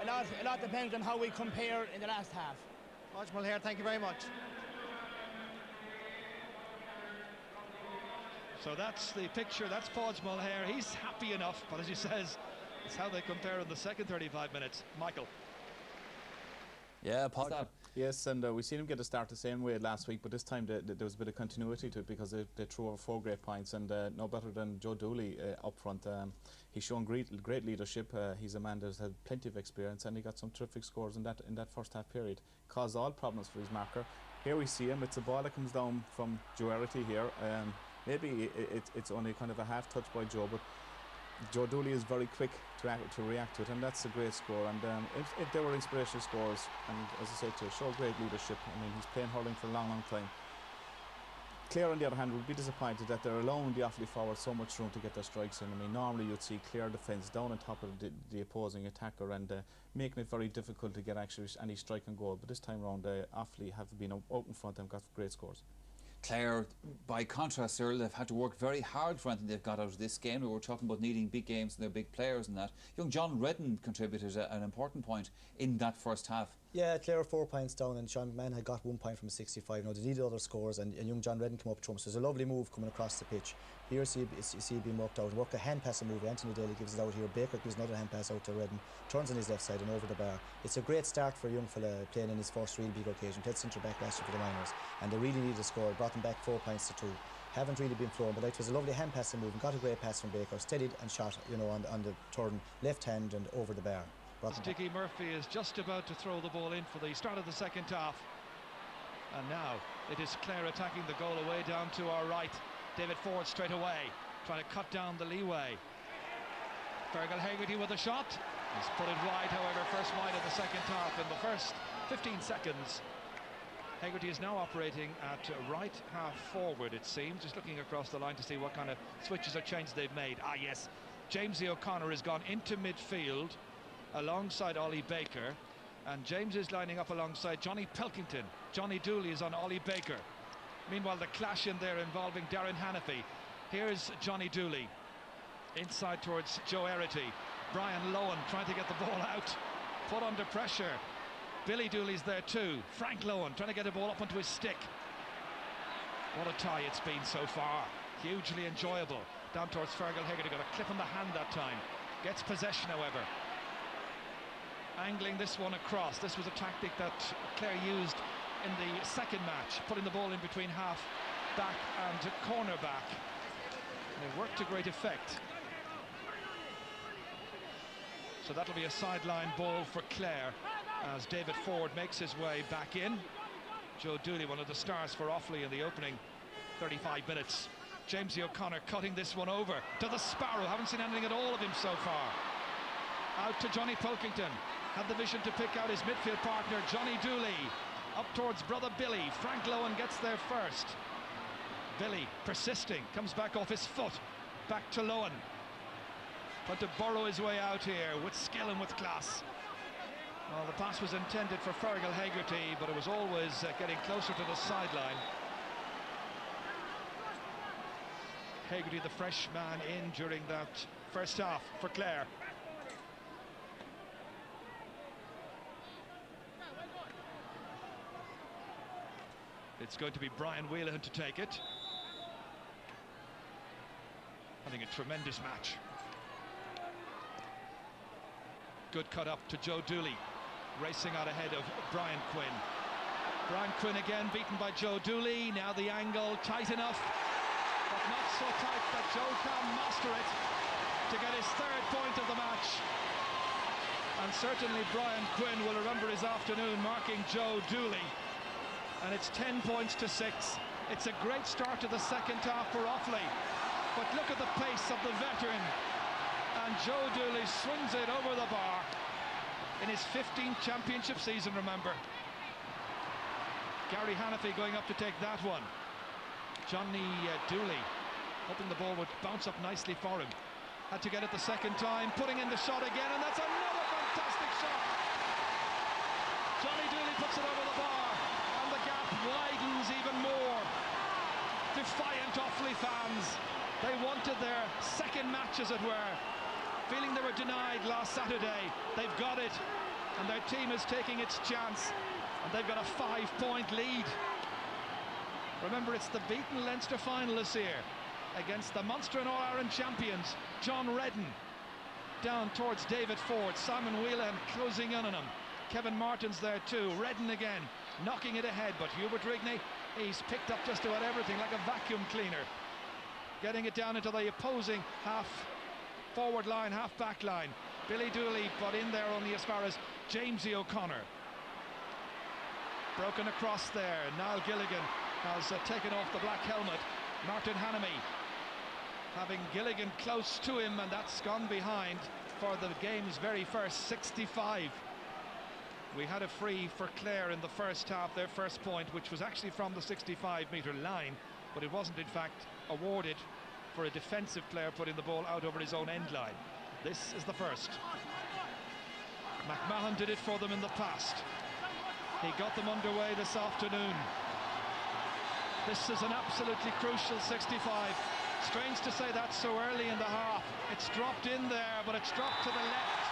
a lot depends on how we compare in the last half. Podge Mulher, thank you very much. So that's the picture, that's Podge Mulher. He's happy enough, but as he says, it's how they compare in the second 35 minutes. Michael. Yeah, Podge. Yes, and we've seen him get a start the same way last week, but this time there was a bit of continuity to it because they threw over 4 great points, and no better than Joe Dooley up front. He's shown great leadership. He's a man that's had plenty of experience, and he got some terrific scores in that first half period. Caused all problems for his marker. Here we see him. It's a ball that comes down from Joe Doherty here. Maybe it's only kind of a half touch by Joe, but Joe Dooley is very quick to react to it, and that's a great score. And if there were inspirational scores, and as I said, to show great leadership. I mean, he's playing hurling for a long time. Clare, on the other hand, would be disappointed that they're allowing the Offaly forward so much room to get their strikes in. I mean, normally you'd see Clare defence down on top of the opposing attacker and making it very difficult to get actually any strike and goal. But this time round, Offaly have been out in front and got great scores. Clare, by contrast, Cyril, they've had to work very hard for anything they've got out of this game. We were talking about needing big games and their big players and that. Young John Redden contributed an important point in that first half. Yeah, Clare 4 points down, and Sean McMahon had got 1 point from 65. Now they needed other scores, and young John Redden came up to him. So it's a lovely move coming across the pitch. Here you see it being worked out. Worked a hand pass move. Anthony Daly gives it out here. Baker gives another hand pass out to Redden. Turns on his left side and over the bar. It's a great start for a young fella playing in his first real big occasion. Played centre back last year for the Miners, and they really needed a score. Brought them back 4 points to 2. Haven't really been flown, but it was a lovely hand passing move and got a great pass from Baker. Steadied and shot, you know, on the turn, left hand and over the bar. Dickie Murphy is just about to throw the ball in for the start of the second half. And now it is Clare attacking the goal away down to our right. David Ford straight away, trying to cut down the leeway. Fergal Hegarty with a shot. He's put it wide, however, first wide of the second half. In the first 15 seconds, Hegarty is now operating at right half forward, it seems. Just looking across the line to see what kind of switches or changes they've made. Ah, yes. Jamesy O'Connor has gone into midfield alongside Ollie Baker, and James is lining up alongside Johnny Pelkington. Johnny Dooley is on Ollie Baker. Meanwhile, the clash in there involving Darren Hannafy. Here's Johnny Dooley inside towards Joe Doherty. Brian Lowen trying to get the ball out, put under pressure. Billy Dooley's there too. Frank Lowen trying to get the ball up onto his stick. What a tie it's been so far. Hugely enjoyable. Down towards Fergal Hegarty, got a clip on the hand that time. Gets possession, however. Angling this one across. This was a tactic that Clare used in the second match, putting the ball in between half back and corner back. They worked to great effect. So that'll be a sideline ball for Clare as David Ford makes his way back in. Joe Dooley, one of the stars for Offaly in the opening 35 minutes. Jamesy O'Connor cutting this one over to the Sparrow. Haven't seen anything at all of him so far. Out to Johnny Pilkington. Had the vision to pick out his midfield partner, Johnny Dooley. Up towards brother Billy. Frank Lowen gets there first. Billy persisting, comes back off his foot. Back to Lowen. Trying to burrow his way out here with skill and with class. Well, the pass was intended for Fergal Hegarty, but it was always getting closer to the sideline. Hegarty, the fresh man in during that first half for Clare. It's going to be Brian Whelan to take it. Having a tremendous match. Good cut up to Joe Dooley, racing out ahead of Brian Quinn. Brian Quinn again beaten by Joe Dooley. Now the angle tight enough, but not so tight that Joe can master it to get his third point of the match. And certainly Brian Quinn will remember his afternoon marking Joe Dooley. And it's 10 points to 6. It's a great start to the second half for Offaly. But look at the pace of the veteran. And Joe Dooley swings it over the bar in his 15th championship season, remember. Gary Hannafy going up to take that one. Johnny Dooley hoping the ball would bounce up nicely for him. Had to get it the second time, putting in the shot again, and that's another fantastic shot. Johnny Dooley puts it over the bar, and the gap widens even more. Defiant Offaly fans. They wanted their second match, as it were. Feeling they were denied last Saturday, they've got it, and their team is taking its chance, and they've got a 5-point lead. Remember, it's the beaten Leinster finalists here against the Munster and All-Ireland champions, John Redden. Down towards David Ford, Simon Whelan closing in on him. Kevin Martin's there too. Redden again, knocking it ahead, but Hubert Rigney, he's picked up just about everything like a vacuum cleaner. Getting it down into the opposing half forward line, half back line. Billy Dooley put in there only as far as Jamesy O'Connor. Broken across there. Niall Gilligan has taken off the black helmet. Martin Hannamy having Gilligan close to him, and that's gone behind for the game's very first 65. We had a free for Clare in the first half, their first point, which was actually from the 65-metre line, but it wasn't in fact awarded for a defensive player putting the ball out over his own end line. This is the first. McMahon did it for them in the past. He got them underway this afternoon. This is an absolutely crucial 65. Strange to say that so early in the half. It's dropped in there, but it's dropped to the left.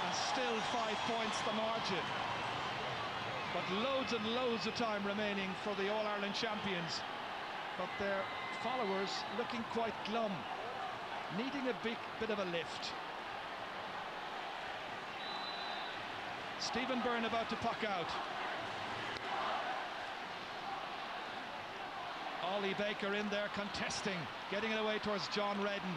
And still 5 points the margin. But loads and loads of time remaining for the All-Ireland champions. But their followers looking quite glum, needing a bit of a lift. Stephen Byrne about to puck out. Ollie Baker in there contesting, getting it away towards John Redden.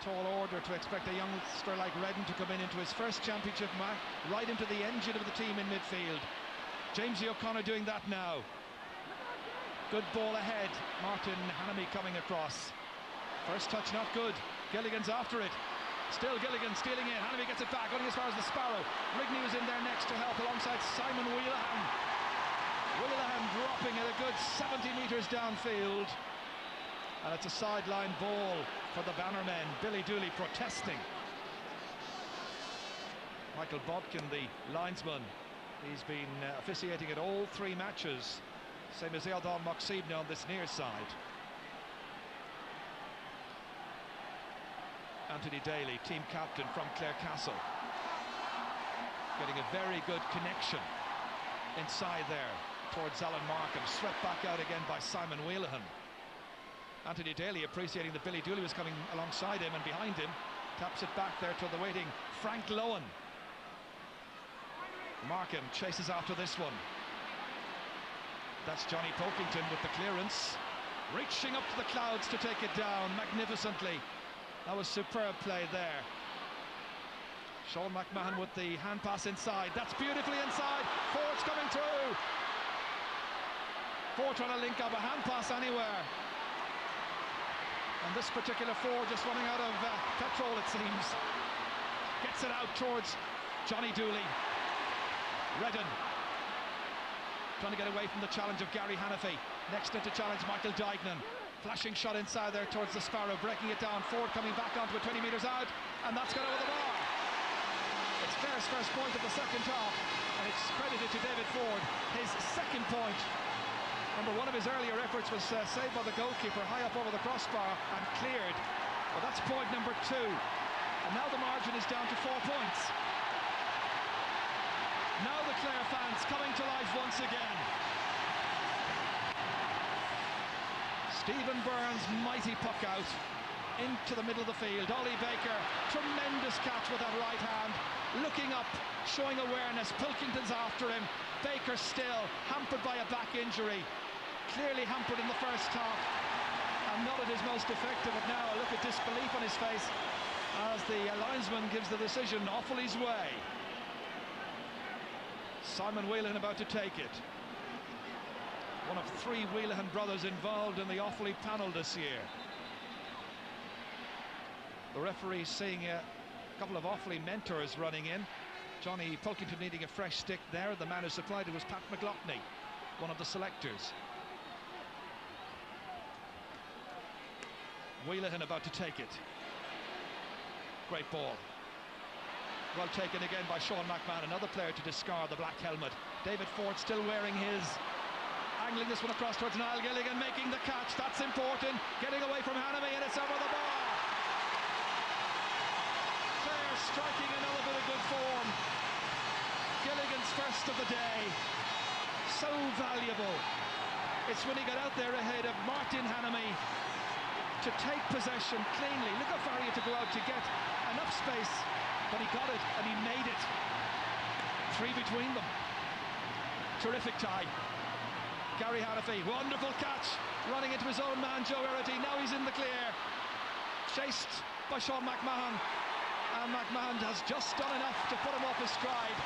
Tall order to expect a youngster like Redden to come in into his first championship match, right into the engine of the team in midfield. Jamesy O'Connor doing that now. Good ball ahead. Martin Hannamy coming across. First touch not good. Gilligan's after it. Still Gilligan stealing in. Hannamy gets it back, only as far as the Sparrow. Rigney was in there next to help alongside Simon Whelan. Whelan dropping it a good 70 metres downfield. And it's a sideline ball for the Bannermen. Billy Dooley protesting. Michael Bodkin, the linesman, he's been officiating at all 3 matches. Same as Eldon Moxibna on this near side. Anthony Daly, team captain from Clare Castle, getting a very good connection inside there towards Alan Markham, swept back out again by Simon Wheelahan. Anthony Daly appreciating that Billy Dooley was coming alongside him and behind him, taps it back there to the waiting Frank Lowen. Markham chases after this one. That's Johnny Pokington with the clearance, reaching up to the clouds to take it down magnificently. That was superb play there. Sean McMahon with the hand pass inside. That's beautifully inside. Ford's coming through. Ford trying to link up a hand pass anywhere. And this particular Ford just running out of petrol, it seems. Gets it out towards Johnny Dooley. Redden trying to get away from the challenge of Gary Hannafy. Next in to challenge Michael Dignan. Flashing shot inside there towards the Sparrow, breaking it down. Ford coming back onto it 20 metres out, and that's gone over the bar. It's Clare's first point of the second half, and it's credited to David Ford, his second point. Remember, one of his earlier efforts was saved by the goalkeeper high up over the crossbar and cleared. Well, that's point number 2, and now the margin is down to 4 points. Now the Clare fans coming to life once again. Stephen Byrne's mighty puck out into the middle of the field. Ollie Baker, tremendous catch with that right hand, looking up, showing awareness. Pilkington's after him. Baker still hampered by a back injury, clearly hampered in the first half and not at his most effective. But now a look of disbelief on his face as the linesman gives the decision Offaly's way. Simon Wheelahan about to take it. One of 3 Wheelahan brothers involved in the Offaly panel this year. The referee seeing a couple of Offaly mentors running in. Johnny Pilkington needing a fresh stick there. The man who supplied it was Pat McLaughlin, one of the selectors. Wheelahan about to take it. Great ball. Well taken again by Sean McMahon, another player to discard the black helmet. David Ford still wearing his. Angling this one across towards Niall Gilligan, making the catch. That's important. Getting away from Hannamy, and it's over the bar. Clare striking another bit of good form. Gilligan's first of the day. So valuable. It's when he got out there ahead of Martin Hannamy to take possession cleanly. Look how far he had to go out to get enough space, but he got it and he made it. 3 between them. Terrific tie. Gary Hannafy, wonderful catch, running into his own man Joe Erity. Now he's in the clear, chased by Sean McMahon, and McMahon has just done enough to put him off his stride.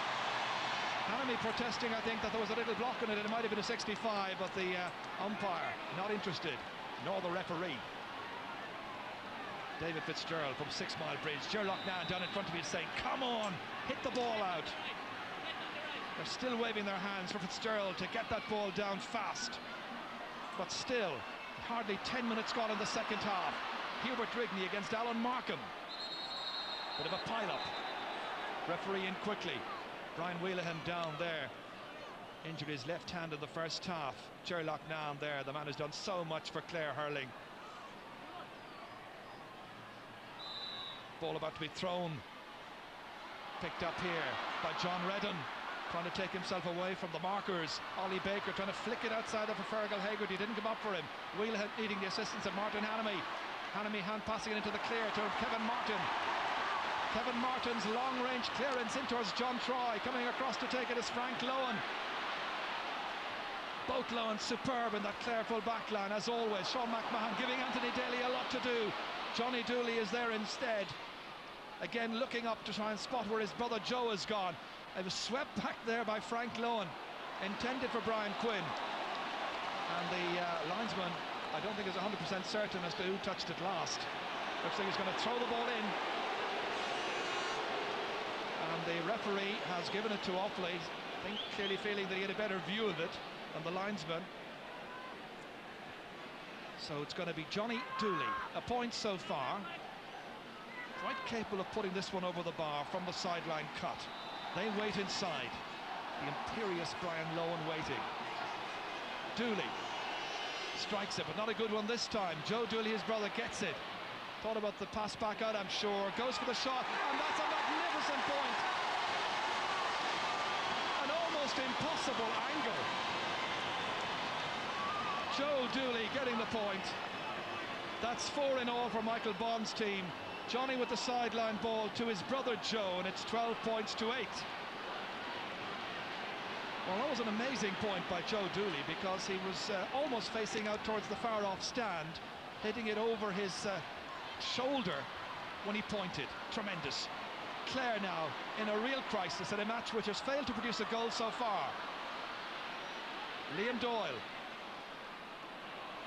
Hannamy protesting, I think, that there was a little block on it. It might have been a 65, but the umpire not interested, nor the referee. David Fitzgerald from 6 Mile Bridge. Ger Loughnane down in front of me saying, come on, hit the ball out. They're still waving their hands for Fitzgerald to get that ball down fast. But still, hardly 10 minutes gone in the second half. Hubert Rigney against Alan Markham. Bit of a pile-up. Referee in quickly. Brian Wheelahan down there. Injured his left hand in the first half. Ger Loughnane there, the man who's done so much for Clare hurling. Ball about to be thrown. Picked up here by John Redden, trying to take himself away from the markers. Ollie Baker trying to flick it outside of Fergal Hagerty, didn't come up for him. Wheelahan needing the assistance of Martin Hannamy. Hannamy hand passing it into the clear to Kevin Martin. Kevin Martin's long-range clearance in towards John Troy. Coming across to take it is Frank Lowen. Both Lowen superb in that Clare full back line, as always. Sean McMahon giving Anthony Daly a lot to do. Johnny Dooley is there instead. Again looking up to try and spot where his brother Joe has gone. It was swept back there by Frank Lowen, intended for Brian Quinn. And the linesman, I don't think is 100% certain as to who touched it last. Looks like he's going to throw the ball in. And the referee has given it to Offaly, I think clearly feeling that he had a better view of it than the linesman. So it's going to be Johnny Dooley, a point so far. Quite capable of putting this one over the bar from the sideline cut. They wait inside. The imperious Brian Lowen waiting. Dooley strikes it, but not a good one this time. Joe Dooley, his brother, gets it. Thought about the pass back out, I'm sure. Goes for the shot, and that's a magnificent point. An almost impossible angle. Joe Dooley getting the point. That's 4 in all for Michael Bond's team. Johnny with the sideline ball to his brother Joe, and it's 12 points to 8. Well, that was an amazing point by Joe Dooley, because he was almost facing out towards the far off stand, hitting it over his shoulder when he pointed. Tremendous. Clare now in a real crisis in a match which has failed to produce a goal so far. Liam Doyle.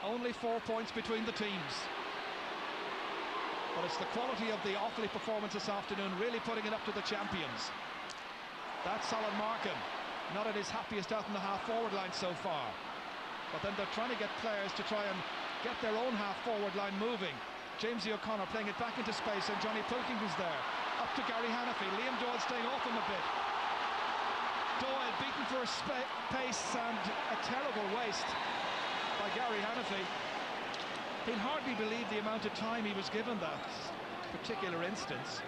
Only 4 points between the teams. But it's the quality of the Offaly performance this afternoon really putting it up to the champions. That's Alan Markham, not at his happiest out in the half-forward line so far. But then they're trying to get players to try and get their own half-forward line moving. Jamesy O'Connor playing it back into space, and Johnny Pilkington's there. Up to Gary Hannafy. Liam Doyle staying off him a bit. Doyle beaten for a pace, and a terrible waste by Gary Hannafy. He'd hardly believe the amount of time he was given that particular instance.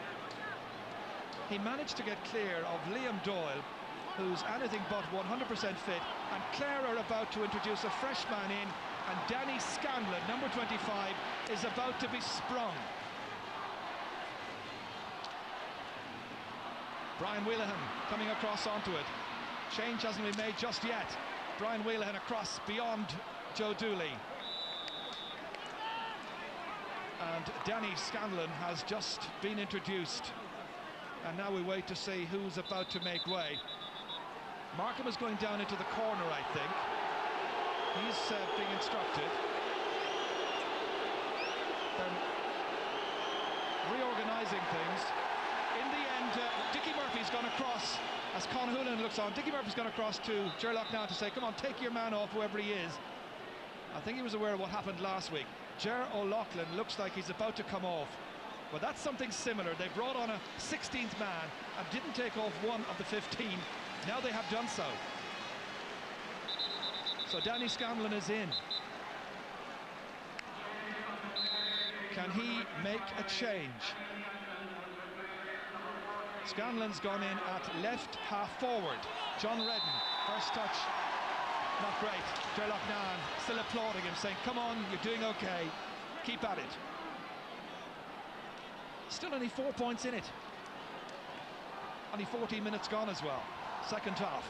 He managed to get clear of Liam Doyle, who's anything but 100% fit, and Clare are about to introduce a fresh man in, and Danny Scanlon, number 25, is about to be sprung. Brian Wheelahan coming across onto it. Change hasn't been made just yet. Brian Wheelahan across beyond Joe Dooley. And Danny Scanlon has just been introduced. And now we wait to see who's about to make way. Markham is going down into the corner, I think. He's being instructed. They're reorganising things. In the end, Dickie Murphy's gone across, as Con Hoolan looks on. Dickie Murphy's gone across to Gerlock now to say, come on, take your man off, whoever he is. I think he was aware of what happened last week. Ger O'Loughlin looks like he's about to come off. But that's something similar. They brought on a 16th man and didn't take off one of the 15. Now they have done so. So Danny Scanlon is in. Can he make a change? Scanlon's gone in at left half forward. John Redden, first touch, not great. Gerlock Nan still applauding him, saying, come on, you're doing okay, keep at it. Still only 4 points in it. Only 14 minutes gone as well. Second half.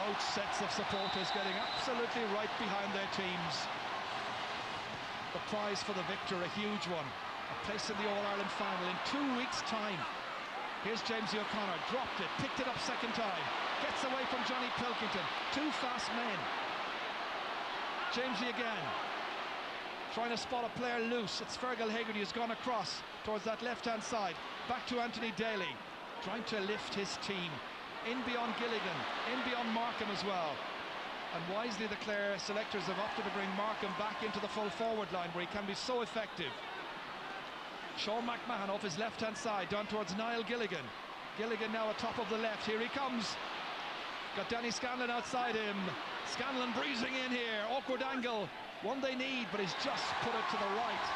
Both sets of supporters getting absolutely right behind their teams. The prize for the victor, a huge one. A place in the All-Ireland final in 2 weeks' time. Here's Jamesy O'Connor, dropped it, picked it up second time. Gets away from Johnny Pilkington. 2 fast men. Jamesy again, trying to spot a player loose. It's Fergal Hegarty who's gone across towards that left-hand side. Back to Anthony Daly, trying to lift his team. In beyond Gilligan, in beyond Markham as well. And wisely the Clare selectors have opted to bring Markham back into the full forward line where he can be so effective. Sean McMahon off his left-hand side, down towards Niall Gilligan. Gilligan now atop of the left, here he comes. Got Danny Scanlon outside him. Scanlon breezing in here, awkward angle, one they need, but he's just put it to the right.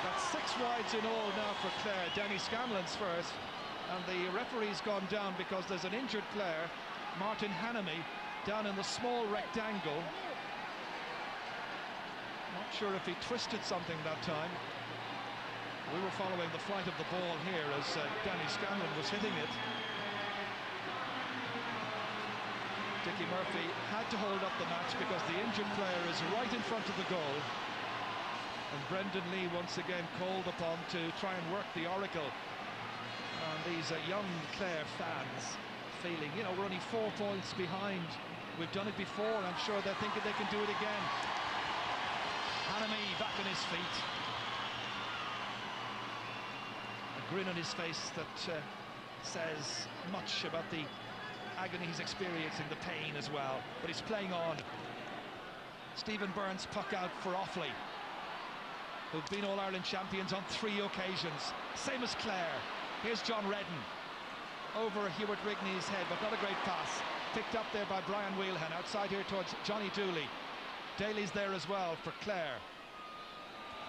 That's 6 wides in all now for Clare. Danny Scanlon's first, and the referee's gone down because there's an injured player, Martin Hannamy, down in the small rectangle. Not sure if he twisted something that time. We were following the flight of the ball here as Danny Scanlon was hitting it. Dickie Murphy had to hold up the match because the injured player is right in front of the goal. And Brendan Lee once again called upon to try and work the oracle. And these young Clare fans feeling, you know, we're only 4 points behind. We've done it before, and I'm sure they're thinking they can do it again. Hannamy back on his feet. A grin on his face that says much about the agony he's experiencing, the pain as well, but he's playing on. Stephen Burns puck out for Offaly, who've been All-Ireland champions on 3 occasions, same as Clare. Here's John Redden. over Hubert Rigney's head, but not a great pass. Picked up there by Brian Wheelhan, outside here towards Johnny Dooley. Daly's there as well for Clare.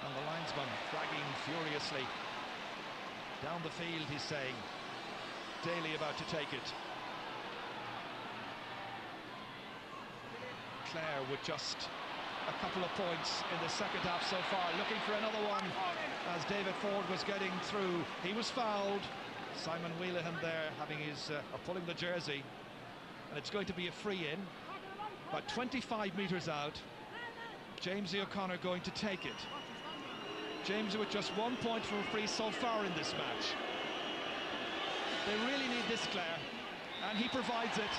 And the linesman flagging furiously. Down the field, he's saying. Daly about to take it. Clare with just a couple of points in the second half so far, looking for another one as David Ford was getting through. He was fouled. Simon Wheelahan there having his pulling the jersey, and it's going to be a free in about 25 metres out. James O'Connor going to take it. James with just 1 point from a free so far in this match. They really need this, Clare, and he provides it.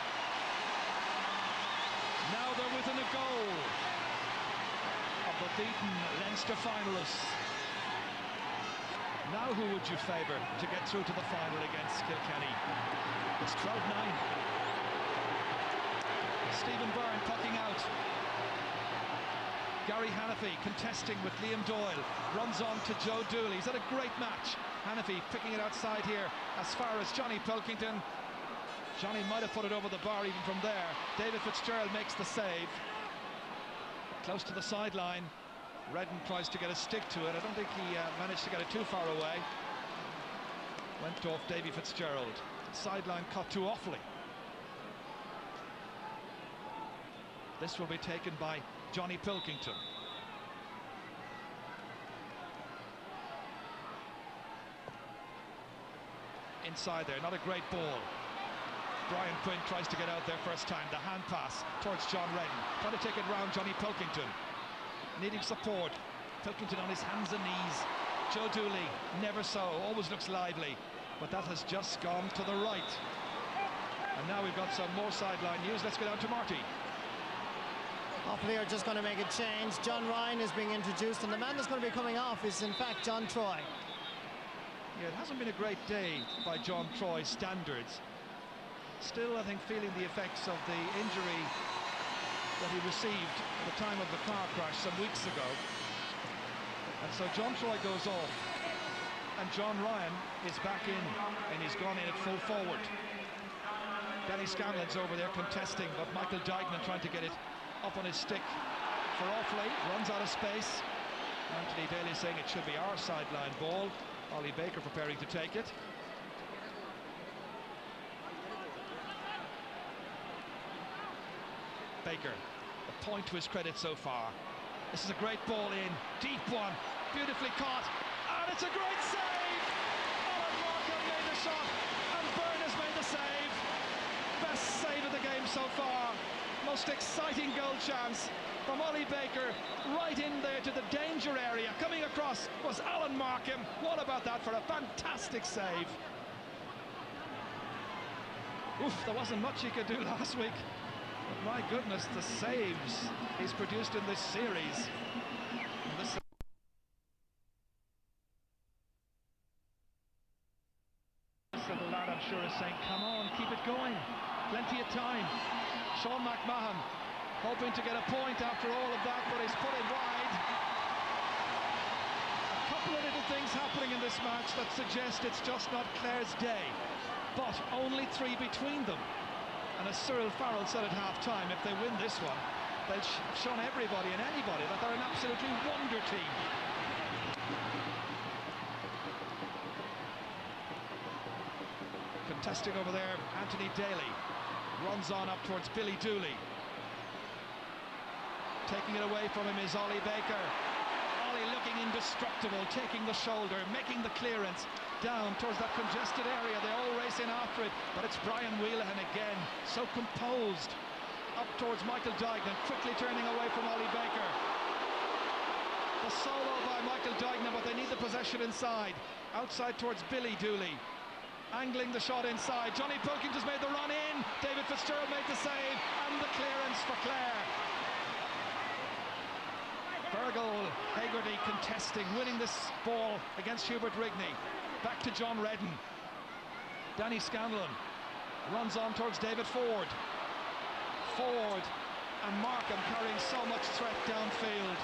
Now they're within a goal of the beaten Leinster finalists. Now who would you favour to get through to the final against Kilkenny? It's 12-9. Stephen Byrne pucking out. Gary Hannafy contesting with Liam Doyle. Runs on to Joe Dooley. He's had a great match. Hannafy picking it outside here as far as Johnny Pilkington. Johnny might have put it over the bar even from there. David Fitzgerald makes the save. Close to the sideline. Redden tries to get a stick to it. I don't think he managed to get it too far away. Went off Davy Fitzgerald. Sideline cut to Offaly. This will be taken by Johnny Pilkington. Inside there, not a great ball. Brian Quinn tries to get out there first time. The hand pass towards John Redden. Trying to take it round Johnny Pilkington. Needing support. Pilkington on his hands and knees. Joe Dooley, never so, always looks lively. But that has just gone to the right. And now we've got some more sideline news. Let's go down to Marty. Offaly are just going to make a change. John Ryan is being introduced, and the man that's going to be coming off is in fact John Troy. Yeah, it hasn't been a great day by John Troy's standards. Still, I think, feeling the effects of the injury that he received at the time of the car crash some weeks ago. And so John Troy goes off, and John Ryan is back in, and he's gone in at full forward. Danny Scanlon's over there contesting, but Michael Dignan trying to get it up on his stick for Offaly. Runs out of space. Anthony Daly saying it should be our sideline ball. Ollie Baker preparing to take it. Baker, a point to his credit so far. This is a great ball in, deep one, beautifully caught, and it's a great save! Alan Markham made the shot, and Byrne has made the save. Best save of the game so far. Most exciting goal chance from Ollie Baker, right in there to the danger area. Coming across was Alan Markham. What about that for a fantastic save? Oof, there wasn't much he could do last week. But my goodness, the saves he's produced in this series. And this little lad, I'm sure, is saying, come on, keep it going. Plenty of time. Sean McMahon hoping to get a point after all of that, but he's put it wide. A couple of little things happening in this match that suggest it's just not Clare's day, but only 3 between them. And as Cyril Farrell said at half-time, if they win this one, they'll have shown everybody and anybody that they're an absolutely wonder team. Contesting over there, Anthony Daly runs on up towards Billy Dooley. Taking it away from him is Ollie Baker. Ollie looking indestructible, taking the shoulder, making the clearance down towards that congested area. They all race in after it, but it's Brian Wheelahan again, so composed. Up towards Michael Dignan, quickly turning away from Ollie Baker. The solo by Michael Dignan, but they need the possession inside. Outside towards Billy Dooley. Angling the shot inside. Johnny Pilkington's made the run in. David Fitzgerald made the save, and the clearance for Clare. Fergal Hegarty contesting, winning this ball against Hubert Rigney. Back to John Redden. Danny Scanlon runs on towards David Ford. Ford and Markham carrying so much threat downfield.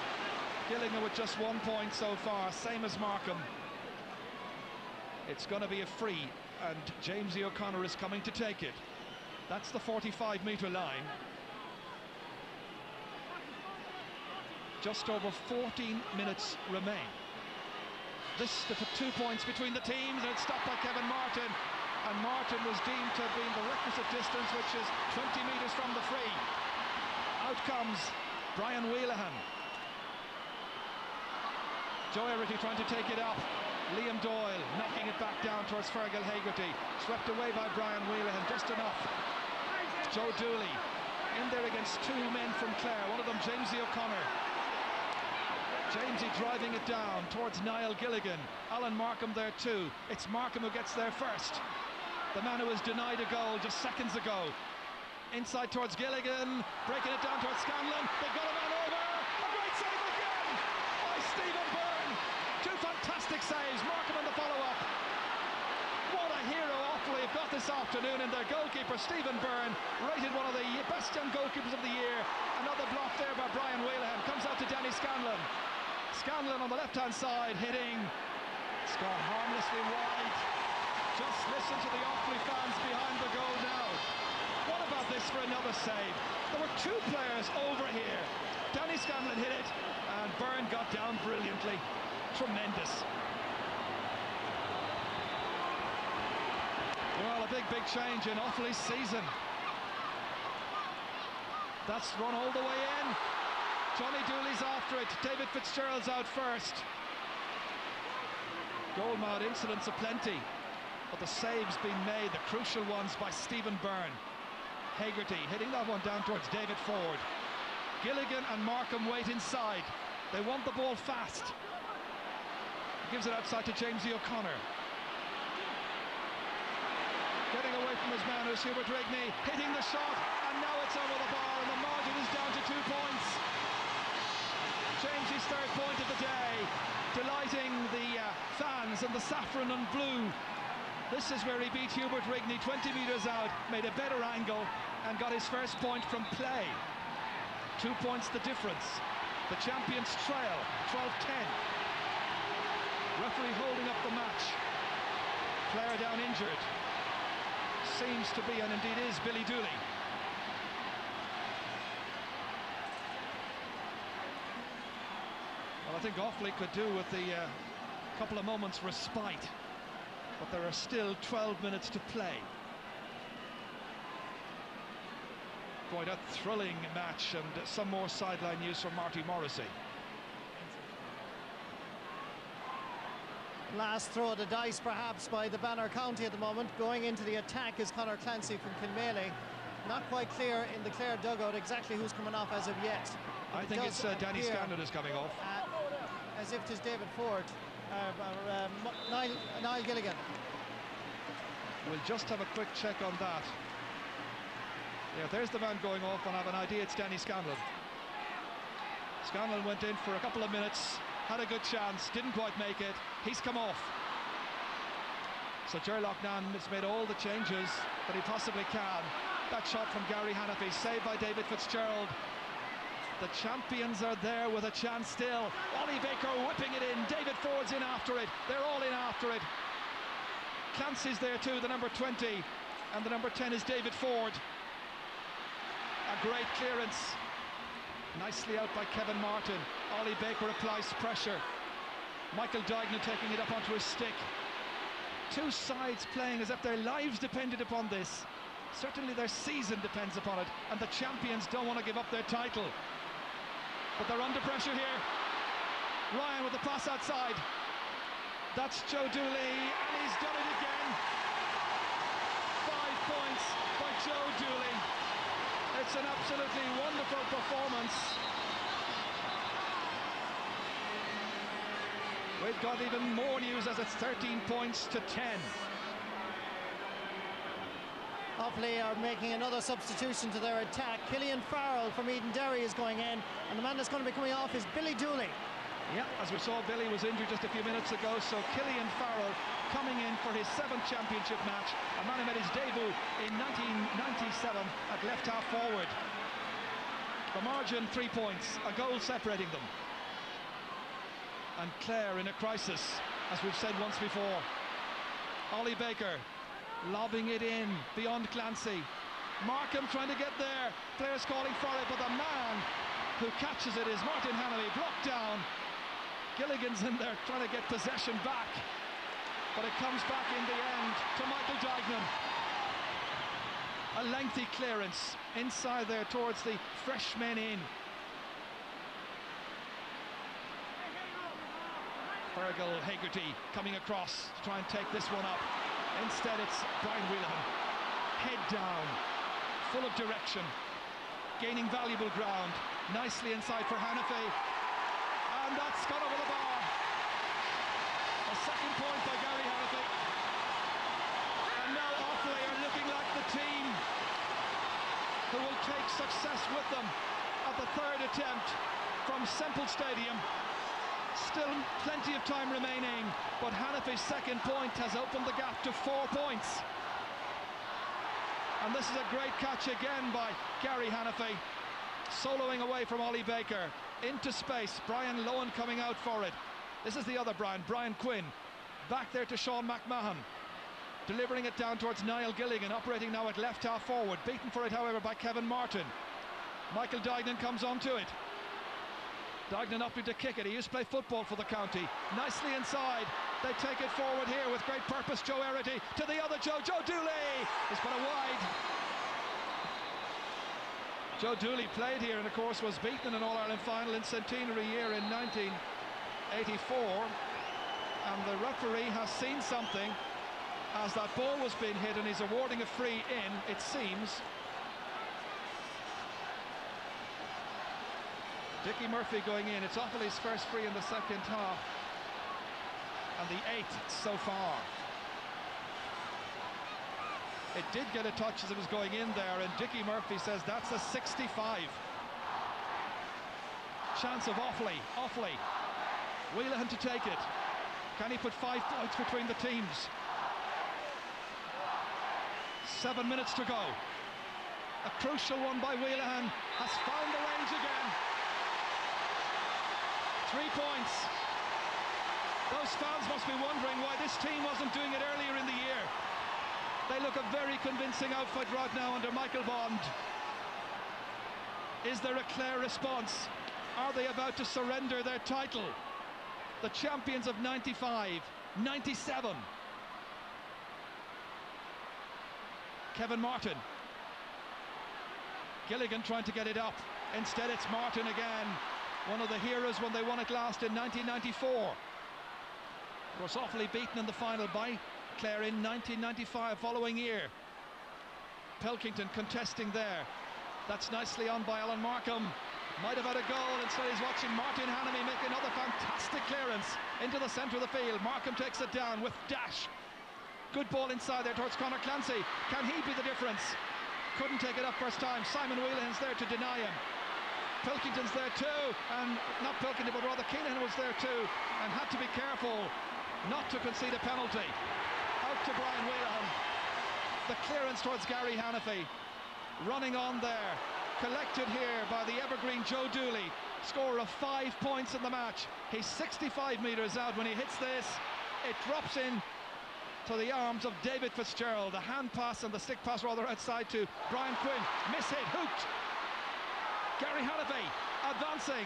Gillingham with just 1 point so far, same as Markham. It's going to be a free and Jamesy O'Connor is coming to take it. That's the 45-metre line. Just over 14 minutes remain. This to put 2 points between the teams, and it's stopped by Kevin Martin. And Martin was deemed to have been the requisite distance, which is 20 metres from the free. Out comes Brian Wheelahan. Joe Erity trying to take it up. Liam Doyle knocking it back down towards Fergal Hagerty. Swept away by Brian Wheelahan, just enough. Joe Dooley in there against two men from Clare, one of them Jamesy O'Connor. Jamesy driving it down towards Niall Gilligan. Alan Markham there too. It's Markham who gets there first. The man who was denied a goal just seconds ago. Inside towards Gilligan, breaking it down towards Scanlon. They've got a man over. A great save again by Stephen Byrne. Two fantastic saves. Markham on the follow-up. What a hero Offaly have got this afternoon in their goalkeeper, Stephen Byrne, rated one of the best young goalkeepers of the year. Another block there by Brian Wheelahan. Comes out to Danny Scanlon. Scanlon on the left-hand side, hitting. It's gone harmlessly wide. Just listen to the Offaly fans behind the goal now. What about this for another save? There were two players over here. Danny Scanlon hit it, and Byrne got down brilliantly. Tremendous. Well, a big change in Offaly's season. That's run all the way in. Johnny Dooley's after it. David Fitzgerald's out first. Goal mouth incidents aplenty, but the saves being made, the crucial ones by Stephen Byrne. Hagerty hitting that one down towards David Ford. Gilligan and Markham wait inside. They want the ball fast. Gives it outside to Jamesy O'Connor. Getting away from his man, who's Hubert Rigney, hitting the shot, and now it's over the bar, and the margin is down to 2 points. Jamesy's third point of the day, delighting the fans and the saffron and blue. This is where he beat Hubert Rigney 20 metres out, made a better angle, and got his first point from play. 2 points the difference. The champions trail 12-10. Referee holding up the match. Clare down injured. Seems to be, and indeed is, Billy Dooley. Well, I think Offaly could do with the couple of moments respite, but there are still 12 minutes to play. Quite a thrilling match, and some more sideline news from Marty Morrissey. Last throw of the dice perhaps by the Banner County at the moment. Going into the attack is Conor Clancy from Kilmaley. Not quite clear in the Clare dugout exactly who's coming off as of yet. I think it's Danny Scanlon is coming off. As if it is David Ford, Niall Gilligan. We'll just have a quick check on that. Yeah, there's the man going off, and I have an idea it's Danny Scanlon. Scanlon went in for a couple of minutes, had a good chance, didn't quite make it. He's come off. So Ger Loughnane has made all the changes that he possibly can. That shot from Gary Hannafy, saved by David Fitzgerald. The champions are there with a chance still. Ollie Baker whipping it in. David Ford's in after it. They're all in after it. Clancy's there too, the number 20. And the number 10 is David Ford. A great clearance. Nicely out by Kevin Martin. Ollie Baker applies pressure. Michael Dignan taking it up onto his stick. Two sides playing as if their lives depended upon this. Certainly their season depends upon it, and the champions don't want to give up their title. But they're under pressure here. Ryan with the pass outside. That's Joe Dooley, and he's done it again. 5 points by Joe Dooley. It's an absolutely wonderful performance. We've got even more news as it's 13 points to 10. Offaly are making another substitution to their attack. Killian Farrell from Eden Derry is going in, and the man that's going to be coming off is Billy Dooley. Yeah, as we saw, Billy was injured just a few minutes ago, so Killian Farrell coming in for his 7th championship match. A man who made his debut in 1997 at left half forward. The margin 3 points, a goal separating them. And Clare in a crisis, as we've said once before. Ollie Baker lobbing it in beyond Clancy. Markham trying to get there, players calling for it, but the man who catches it is Martin Hannamy, blocked down. Gilligan's in there trying to get possession back, but it comes back in the end to Michael Dignan. A lengthy clearance inside there towards the fresh men in. Fergal Hegarty coming across to try and take this one up. Instead it's Brian Whelan, head down, full of direction, gaining valuable ground, nicely inside for Hannafy, and that's gone over the bar. A second point by Gary Hannafy, and now Offaly are looking like the team who will take success with them at the third attempt from Semple Stadium. Still plenty of time remaining, but Hannafy's second point has opened the gap to 4 points. And this is a great catch again by Gary Hannafy, soloing away from Ollie Baker into space. Brian Lohan coming out for it. This is the other Brian Quinn, back there to Sean McMahon, delivering it down towards Niall Gilligan, operating now at left half forward, beaten for it however by Kevin Martin. Michael Dignan comes onto it. Dignan opting to kick it. He used to play football for the county. Nicely inside. They take it forward here with great purpose. Joe Erity to the other Joe Dooley. It's put a wide. Joe Dooley played here and of course was beaten in an All-Ireland final in centenary year in 1984. And the referee has seen something as that ball was being hit and he's awarding a free in, it seems. Dickie Murphy going in. It's Offaly's first free in the second half and the 8th so far. It did get a touch as it was going in there, and Dickie Murphy says that's a 65. Chance of Offaly. Whelan to take it. Can he put 5 points between the teams? 7 minutes to go. A crucial one by Whelan, has found the range again. 3 points. Those fans must be wondering why this team wasn't doing it earlier in the year. They look a very convincing outfit right now under Michael Bond. Is there a Clare response? Are they about to surrender their title? The champions of 95, 97. Kevin Martin. Gilligan trying to get it up. Instead it's Martin again. One of the heroes when they won it last in 1994. Of course, Offaly beaten in the final by Clare in 1995, following year. Pelkington contesting there. That's nicely on by Alan Markham. Might have had a goal, instead he's watching Martin Hannamy make another fantastic clearance into the centre of the field. Markham takes it down with dash. Good ball inside there towards Conor Clancy. Can he be the difference? Couldn't take it up first time. Simon Whelan's there to deny him. Pilkington's there too, and not Pilkington but rather Keenan was there too, and had to be careful not to concede a penalty. Out to Brian Whelan. The clearance towards Gary Hannafy. Running on there. Collected here by the evergreen Joe Dooley. Scorer of 5 points in the match. He's 65 metres out when he hits this. It drops in to the arms of David Fitzgerald. The hand pass and the stick pass rather outside to Brian Quinn. Miss hit, hooked. Gary Hannafy advancing,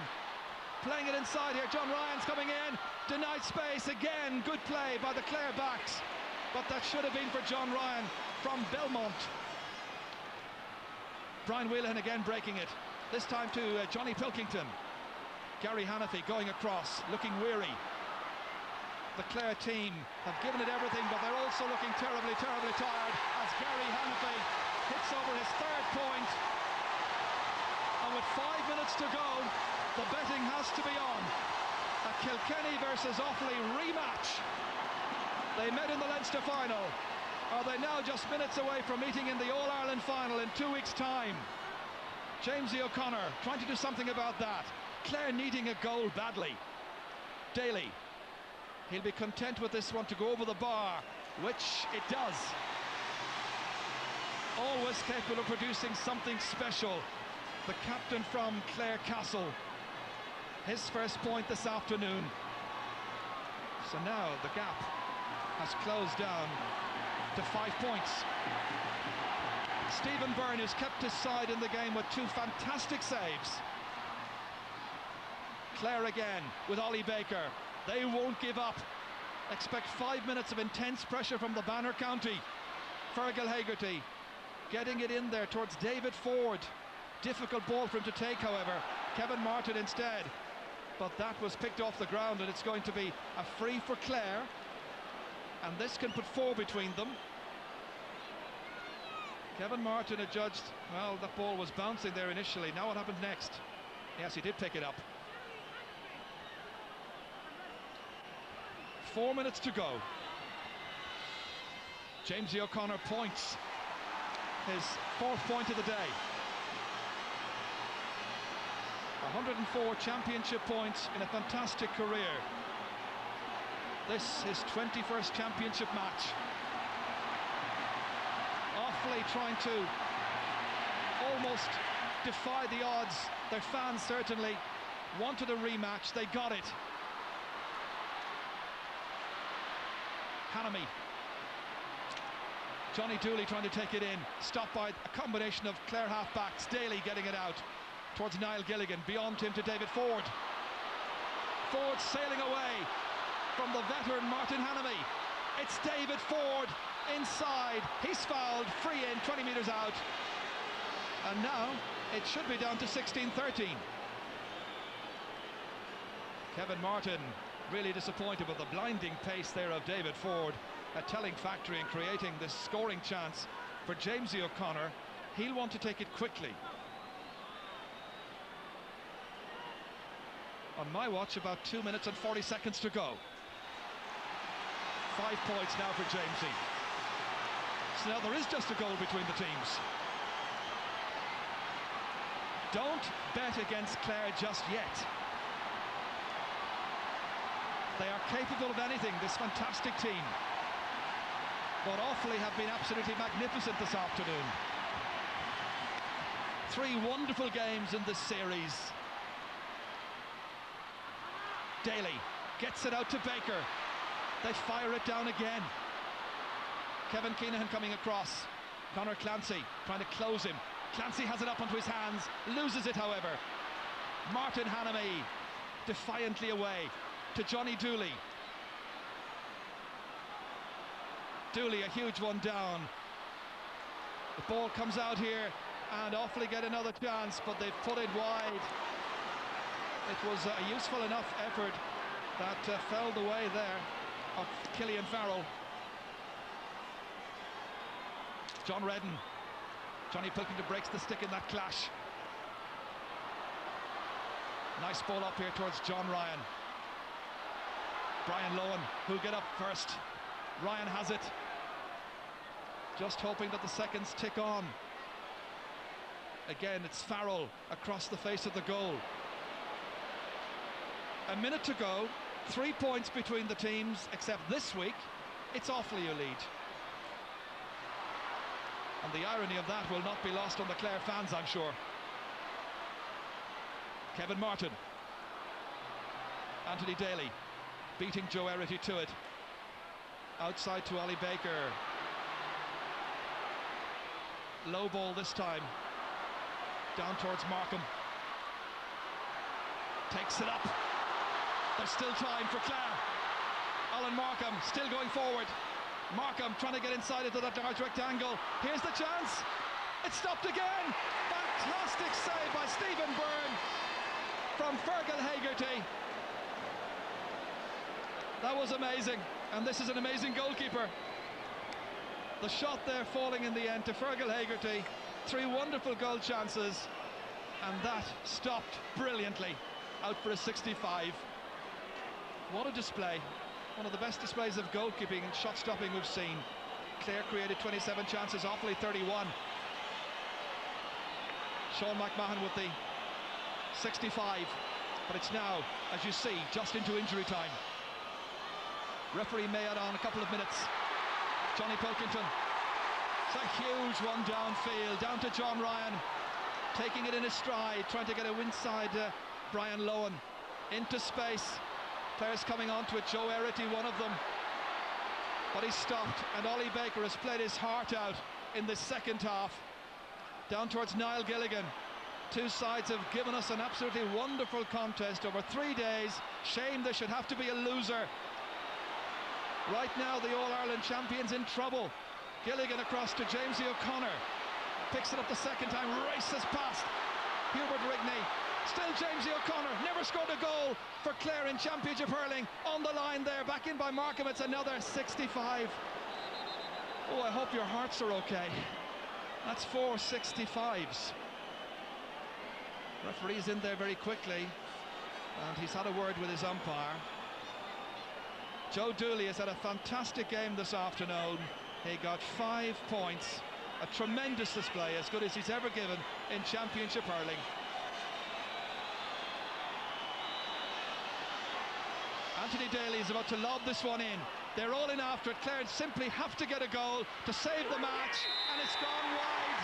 playing it inside here. John Ryan's coming in, denied space again. Good play by the Clare backs, but that should have been for John Ryan from Belmont. Brian Whelan again breaking it, this time to Johnny Pilkington. Gary Hannafy going across, looking weary. The Clare team have given it everything, but they're also looking terribly, terribly tired as Gary Hannafy hits over his 3rd point. And with 5 minutes to go, the betting has to be on. A Kilkenny versus Offaly rematch. They met in the Leinster final. Are they now just minutes away from meeting in the All-Ireland final in 2 weeks' time? Jamesy O'Connor trying to do something about that. Clare needing a goal badly. Daly. He'll be content with this one to go over the bar, which it does. Always capable of producing something special. The captain from Clare Castle. His first point this afternoon. So now the gap has closed down to 5 points. Stephen Byrne, who's kept his side in the game with 2 fantastic saves. Clare again with Ollie Baker. They won't give up. Expect 5 minutes of intense pressure from the Banner County. Fergal Hegarty getting it in there towards David Ford. Difficult ball for him to take, however. Kevin Martin instead. But that was picked off the ground, and it's going to be a free for Clare. And this can put 4 between them. Kevin Martin adjudged, well, that ball was bouncing there initially. Now what happens next? Yes, he did pick it up. 4 minutes to go. Jamesy O'Connor points his 4th point of the day. 104 championship points in a fantastic career. This is 21st championship match. Offaly trying to almost defy the odds. Their fans certainly wanted a rematch. They got it. Hanami. Johnny Dooley trying to take it in. Stopped by a combination of Clare half-backs. Daly getting it out towards Niall Gilligan. Beyond him to David Ford. Ford sailing away from the veteran Martin Hanami. It's David Ford inside. He's fouled. Free in, 20 metres out. And now it should be down to 16-13. Kevin Martin really disappointed with the blinding pace there of David Ford. A telling factor in creating this scoring chance for Jamesy O'Connor. He'll want to take it quickly. On my watch, about 2 minutes and 40 seconds to go. 5 points now for Jamesy. So now there is just a goal between the teams. Don't bet against Clare just yet. They are capable of anything, this fantastic team. But Offaly have been absolutely magnificent this afternoon. 3 wonderful games in this series. Daly gets it out to Baker. They fire it down again. Kevin Keenahan coming across. Conor Clancy trying to close him. Clancy has it up onto his hands, loses it however. Martin Hanami defiantly away to Johnny Dooley. Dooley, a huge one down. The ball comes out here and Offaly get another chance, but they've put it wide. It was a useful enough effort that fell the way there of Killian Farrell. John Redden. Johnny Pilkington breaks the stick in that clash. Nice ball up here towards John Ryan. Brian Lowen, who'll get up first. Ryan has it. Just hoping that the seconds tick on. Again, it's Farrell across the face of the goal. A minute to go. 3 points between the teams, except this week, it's Offaly who lead. And the irony of that will not be lost on the Clare fans, I'm sure. Kevin Martin. Anthony Daly beating Joe Erity to it. Outside to Ollie Baker. Low ball this time. Down towards Markham. Takes it up. There's still time for Clare. Alan Markham still going forward. Markham trying to get inside into that large rectangle. Here's the chance. It's stopped again. Fantastic save by Stephen Byrne from Fergal Hegarty. That was amazing, and this is an amazing goalkeeper. The shot there falling in the end to Fergal Hegarty. 3 wonderful goal chances, and that stopped brilliantly out for a 65. What a display. One of the best displays of goalkeeping and shot stopping we've seen. Clare created 27 chances, Offaly 31. Sean McMahon with the 65, but it's now, as you see, just into injury time. Referee may add on a couple of minutes. Johnny Pilkington. It's a huge one downfield, down to John Ryan, taking it in his stride, trying to get a inside Brian Lowen into space. Players coming onto it, Joe Erity, one of them. but he's stopped, and Ollie Baker has played his heart out in the second half. Down towards Niall Gilligan. Two sides have given us an absolutely wonderful contest over 3 days. Shame there should have to be a loser. Right now the All-Ireland champions in trouble. Gilligan across to Jamesy O'Connor. Picks it up the second time, races past Hubert Rigney. Still Jamesy O'Connor, never scored a goal for Clare in Championship hurling. On the line there, back in by Markham, it's another 65. Oh, I hope your hearts are okay. That's 4 65s. Referee's in there very quickly, and he's had a word with his umpire. Joe Dooley has had a fantastic game this afternoon. He got 5 points, a tremendous display, as good as he's ever given in Championship hurling. Anthony Daly is about to lob this one in. They're all in after it. Clare simply have to get a goal to save the match, and it's gone wide.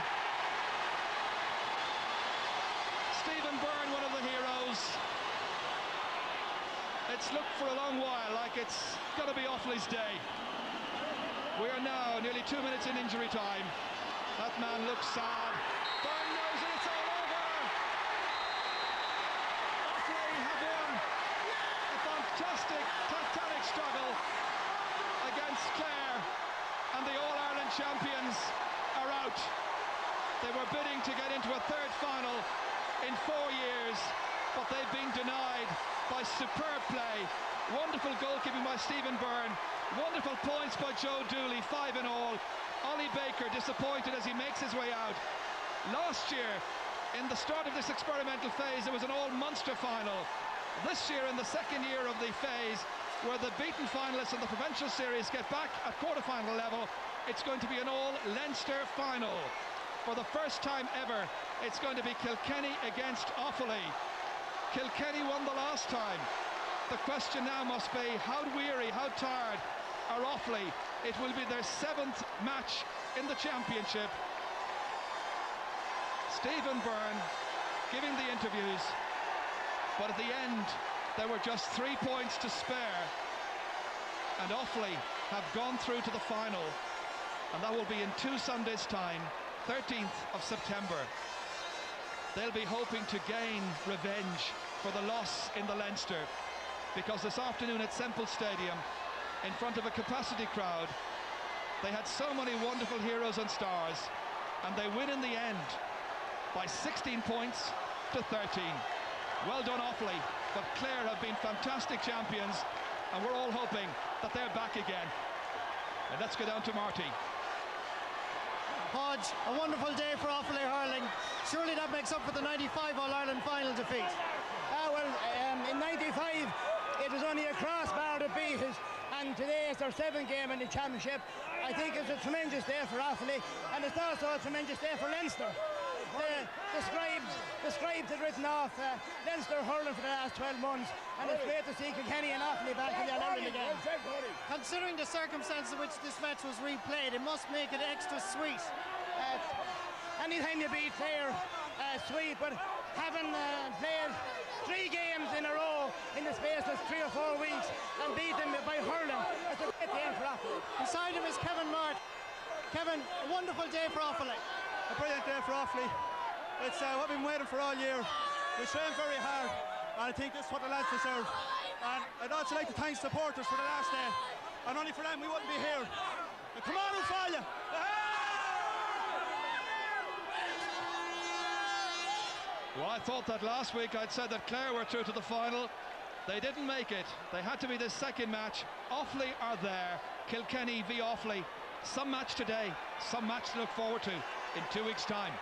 Stephen Byrne, one of the heroes. It's looked for a long while like it's got to be Offaly's day. We are now nearly 2 minutes in injury time. That man looks sad. Byrne knows it, it's all over. Offaly have won a fantastic titanic struggle against Clare, and the All-Ireland champions are out. They were bidding to get into a third final in 4 years, but they've been denied by superb play. Wonderful goalkeeping by Stephen Byrne. Wonderful points by Joe Dooley, 5 in all. Ollie Baker disappointed as he makes his way out. Last year, in the start of this experimental phase, it was an all-Munster final. This year, in the second year of the phase, where the beaten finalists in the provincial series get back at quarter-final level, it's going to be an all-Leinster final. For the first time ever, it's going to be Kilkenny against Offaly. Kilkenny won the last time. The question now must be, how weary, how tired are Offaly? It will be their 7th match in the championship. Stephen Byrne giving the interviews, but at the end there were just 3 points to spare, and Offaly have gone through to the final, and that will be in 2 Sundays' time, 13th of September. They'll be hoping to gain revenge for the loss in the Leinster, because this afternoon at Semple Stadium, in front of a capacity crowd, they had so many wonderful heroes and stars, and they win in the end by 16 points to 13. Well done, Offaly, but Clare have been fantastic champions, and we're all hoping that they're back again. And let's go down to Marty. Hodge, a wonderful day for Offaly hurling. Surely that makes up for the 95 All-Ireland final defeat. In 95, it was only a crossbar to beat us, and today is their 7th game in the championship. I think it's a tremendous day for Offaly, and it's also a tremendous day for Leinster. The scribes had written off Leinster hurling for the last 12 months, and it's great to see Kilkenny and Offaly back in the All-Ireland again. Considering the circumstances in which this match was replayed, it must make it extra sweet. Anytime you beat Clare, sweet, but having played 3 games in a row in the space of 3 or 4 weeks and beat them by hurling, it's a great game for Offaly. Beside him is Kevin Martin. Kevin, a wonderful day for Offaly. A brilliant day for Offaly. It's what we've been waiting for all year. We trained very hard, and I think this is what the lads deserve. And I'd also like to thank supporters for the last day. And only for them we wouldn't be here. Now, come on, Offaly! Well, I thought that last week I'd said that Clare were through to the final. They didn't make it. They had to be the second match. Offaly are there. Kilkenny v Offaly. Some match today, some match to look forward to in 2 weeks' time.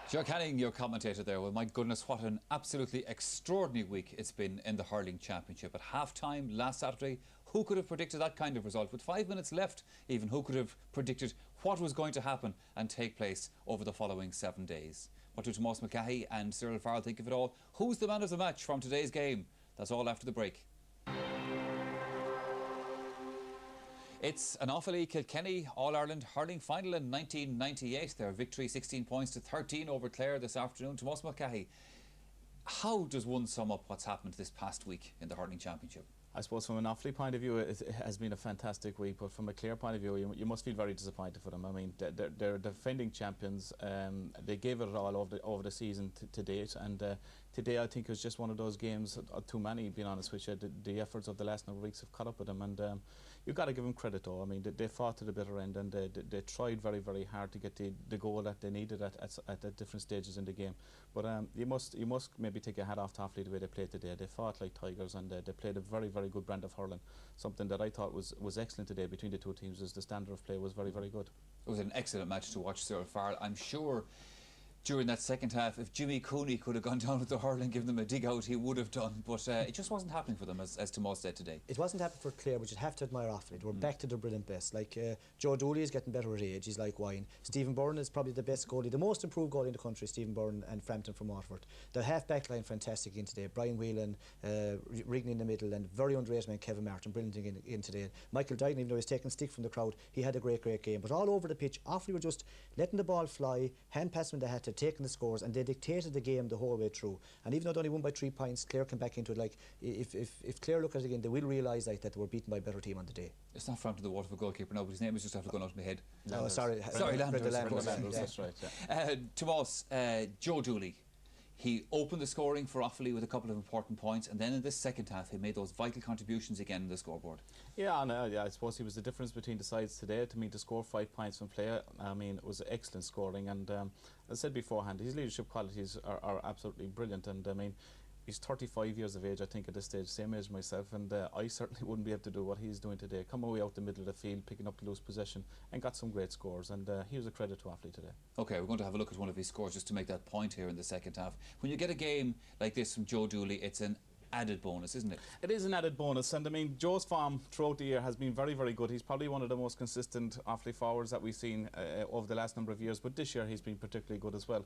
Joe Canning, your commentator there. Well, my goodness, what an absolutely extraordinary week it's been in the hurling championship. At half-time last Saturday, who could have predicted that kind of result? With 5 minutes left, even, who could have predicted what was going to happen and take place over the following 7 days? What do Tomas McCahey and Cyril Farrell think of it all? Who's the man of the match from today's game? That's all after the break. It's an Offaly Kilkenny All-Ireland hurling final in 1998. Their victory 16 points to 13 over Clare this afternoon. Tomás Mulcahy, how does one sum up what's happened this past week in the hurling championship? I suppose from an Offaly point of view, it has been a fantastic week, but from a Clare point of view, you must feel very disappointed for them. I mean, they're defending champions. They gave it all over the season to date, and today I think it was just one of those games, too many, being honest with you. The efforts of the last number of weeks have caught up with them, and you've got to give them credit though. I mean, they fought to the bitter end, and they tried very, very hard to get the goal that they needed at different stages in the game. But you must maybe take your hat off to Offaly the way they played today. They fought like tigers, and they played a very, very good brand of hurling. Something that I thought was excellent today between the two teams, is the standard of play was very, very good. It was an excellent match to watch, Cyril Farrell. I'm sure during that second half, if Jimmy Cooney could have gone down with the hurling, given them a dig out, he would have done. But it just wasn't happening for them, as Tomás said today. It wasn't happening for Clare, but you'd have to admire Offaly. They were back to their brilliant best. Like Joe Dooley is getting better at age. He's like wine. Stephen Byrne is probably the best goalie, the most improved goalie in the country. Stephen Byrne and Frampton from Waterford. The half-back line fantastic again today. Brian Whelan, Rigney in the middle, and very underrated man Kevin Martin, brilliant again today. Michael Duggan, even though he's taking stick from the crowd, he had a great game. But all over the pitch, Offaly were just letting the ball fly, hand passing when they had to, taking the scores, and they dictated the game the whole way through. And even though they only won by 3 points, Clare came back into it. Like if Clare look at it again, they will realise that they were beaten by a better team on the day. It's not Frampton, the Waterford goalkeeper now, but his name is just after going out of my head. No, sorry, Landers. That's right. Yeah. Tomás, Joe Dooley, he opened the scoring for Offaly with a couple of important points, and then in this second half he made those vital contributions again in the scoreboard. Yeah, and I suppose he was the difference between the sides today. To me, to score 5 points from play, I mean, it was excellent scoring. And as I said beforehand, his leadership qualities are absolutely brilliant. And I mean, he's 35 years of age, I think, at this stage, same age myself, and I certainly wouldn't be able to do what he's doing today. Come away out the middle of the field, picking up the loose possession, and got some great scores, and he was a credit to Offaly today. OK, we're going to have a look at one of his scores just to make that point here in the second half. When you get a game like this from Joe Dooley, it's an added bonus, isn't it? It is an added bonus, and I mean, Joe's form throughout the year has been very, very good. He's probably one of the most consistent Offaly forwards that we've seen over the last number of years, but this year he's been particularly good as well.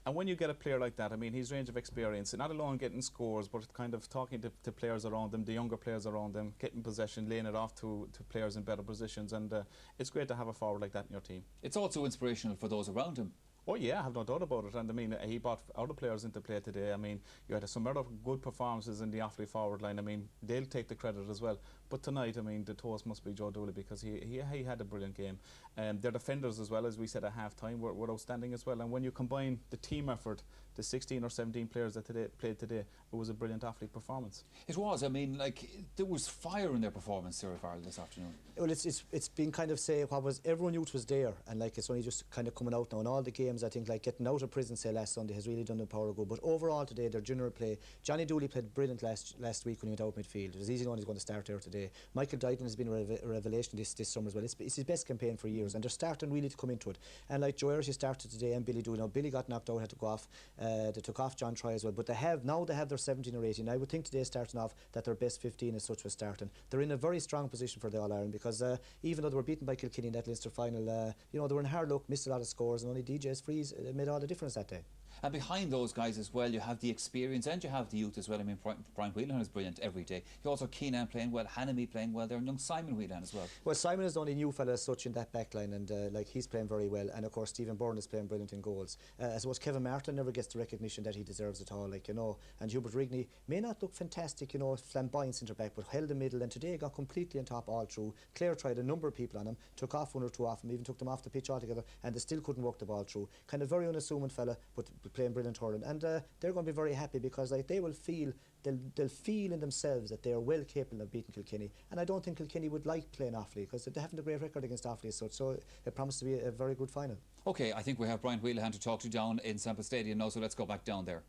And when you get a player like that, I mean, his range of experience, not alone getting scores, but kind of talking to players around them, the younger players around them, getting possession, laying it off to players in better positions, and it's great to have a forward like that in your team. It's also inspirational for those around him. Oh yeah, I have no doubt about it. And I mean, he brought other players into play today. I mean, you had some other good performances in the Offaly forward line. I mean, they'll take the credit as well. But tonight, I mean, the toast must be Joe Dooley, because he had a brilliant game. Their defenders as well, as we said at half-time, were outstanding as well. And when you combine the team effort, the 16 or 17 players that played today, it was a brilliant Offaly performance. It was. I mean, like, there was fire in their performance, Cyril Farrell, this afternoon. Well, it's been kind of say what was everyone knew it was there, and like it's only just kind of coming out now. And all the games, I think, like getting out of prison say last Sunday has really done the power of good. But overall today, their general play, Johnny Dooley played brilliant last week when he went out midfield. It was easy to know he's going to start there today. Michael Duggan has been a revelation this summer as well. It's his best campaign for years, and they're starting really to come into it. And like Joe Ayers, he started today, and Billy Dooley. Now Billy got knocked out, had to go off. They took off John Troy as well. But they have their 17 or 18. I would think today starting off that their best 15 as such was starting. They're in a very strong position for the All-Ireland, because even though they were beaten by Kilkenny in that Leinster final, you know, they were in hard luck, missed a lot of scores, and only DJ's frees made all the difference that day. And behind those guys as well, you have the experience and you have the youth as well. I mean, Brian Whelan is brilliant every day. You also Keenan playing well, Hanami playing well there, and young Simon Whelan as well. Well, Simon is the only new fella as such in that back line, and like he's playing very well. And of course, Stephen Byrne is playing brilliant in goals. I suppose Kevin Martin never gets the recognition that he deserves at all, like, you know. And Hubert Rigney may not look fantastic, you know, flamboyant centre back, but held the middle, and today got completely on top all through. Clare tried a number of people on him, took off one or two off him, even took them off the pitch altogether, and they still couldn't work the ball through. Kind of very unassuming fella, but playing brilliant hurling. And they're going to be very happy, because like they will feel, they'll feel in themselves that they are well capable of beating Kilkenny. And I don't think Kilkenny would like playing Offaly, because they haven't a great record against Offaly as such, so it promises to be a very good final. OK, I think we have Brian Whelan to talk to down in Semple Stadium now, so let's go back down there.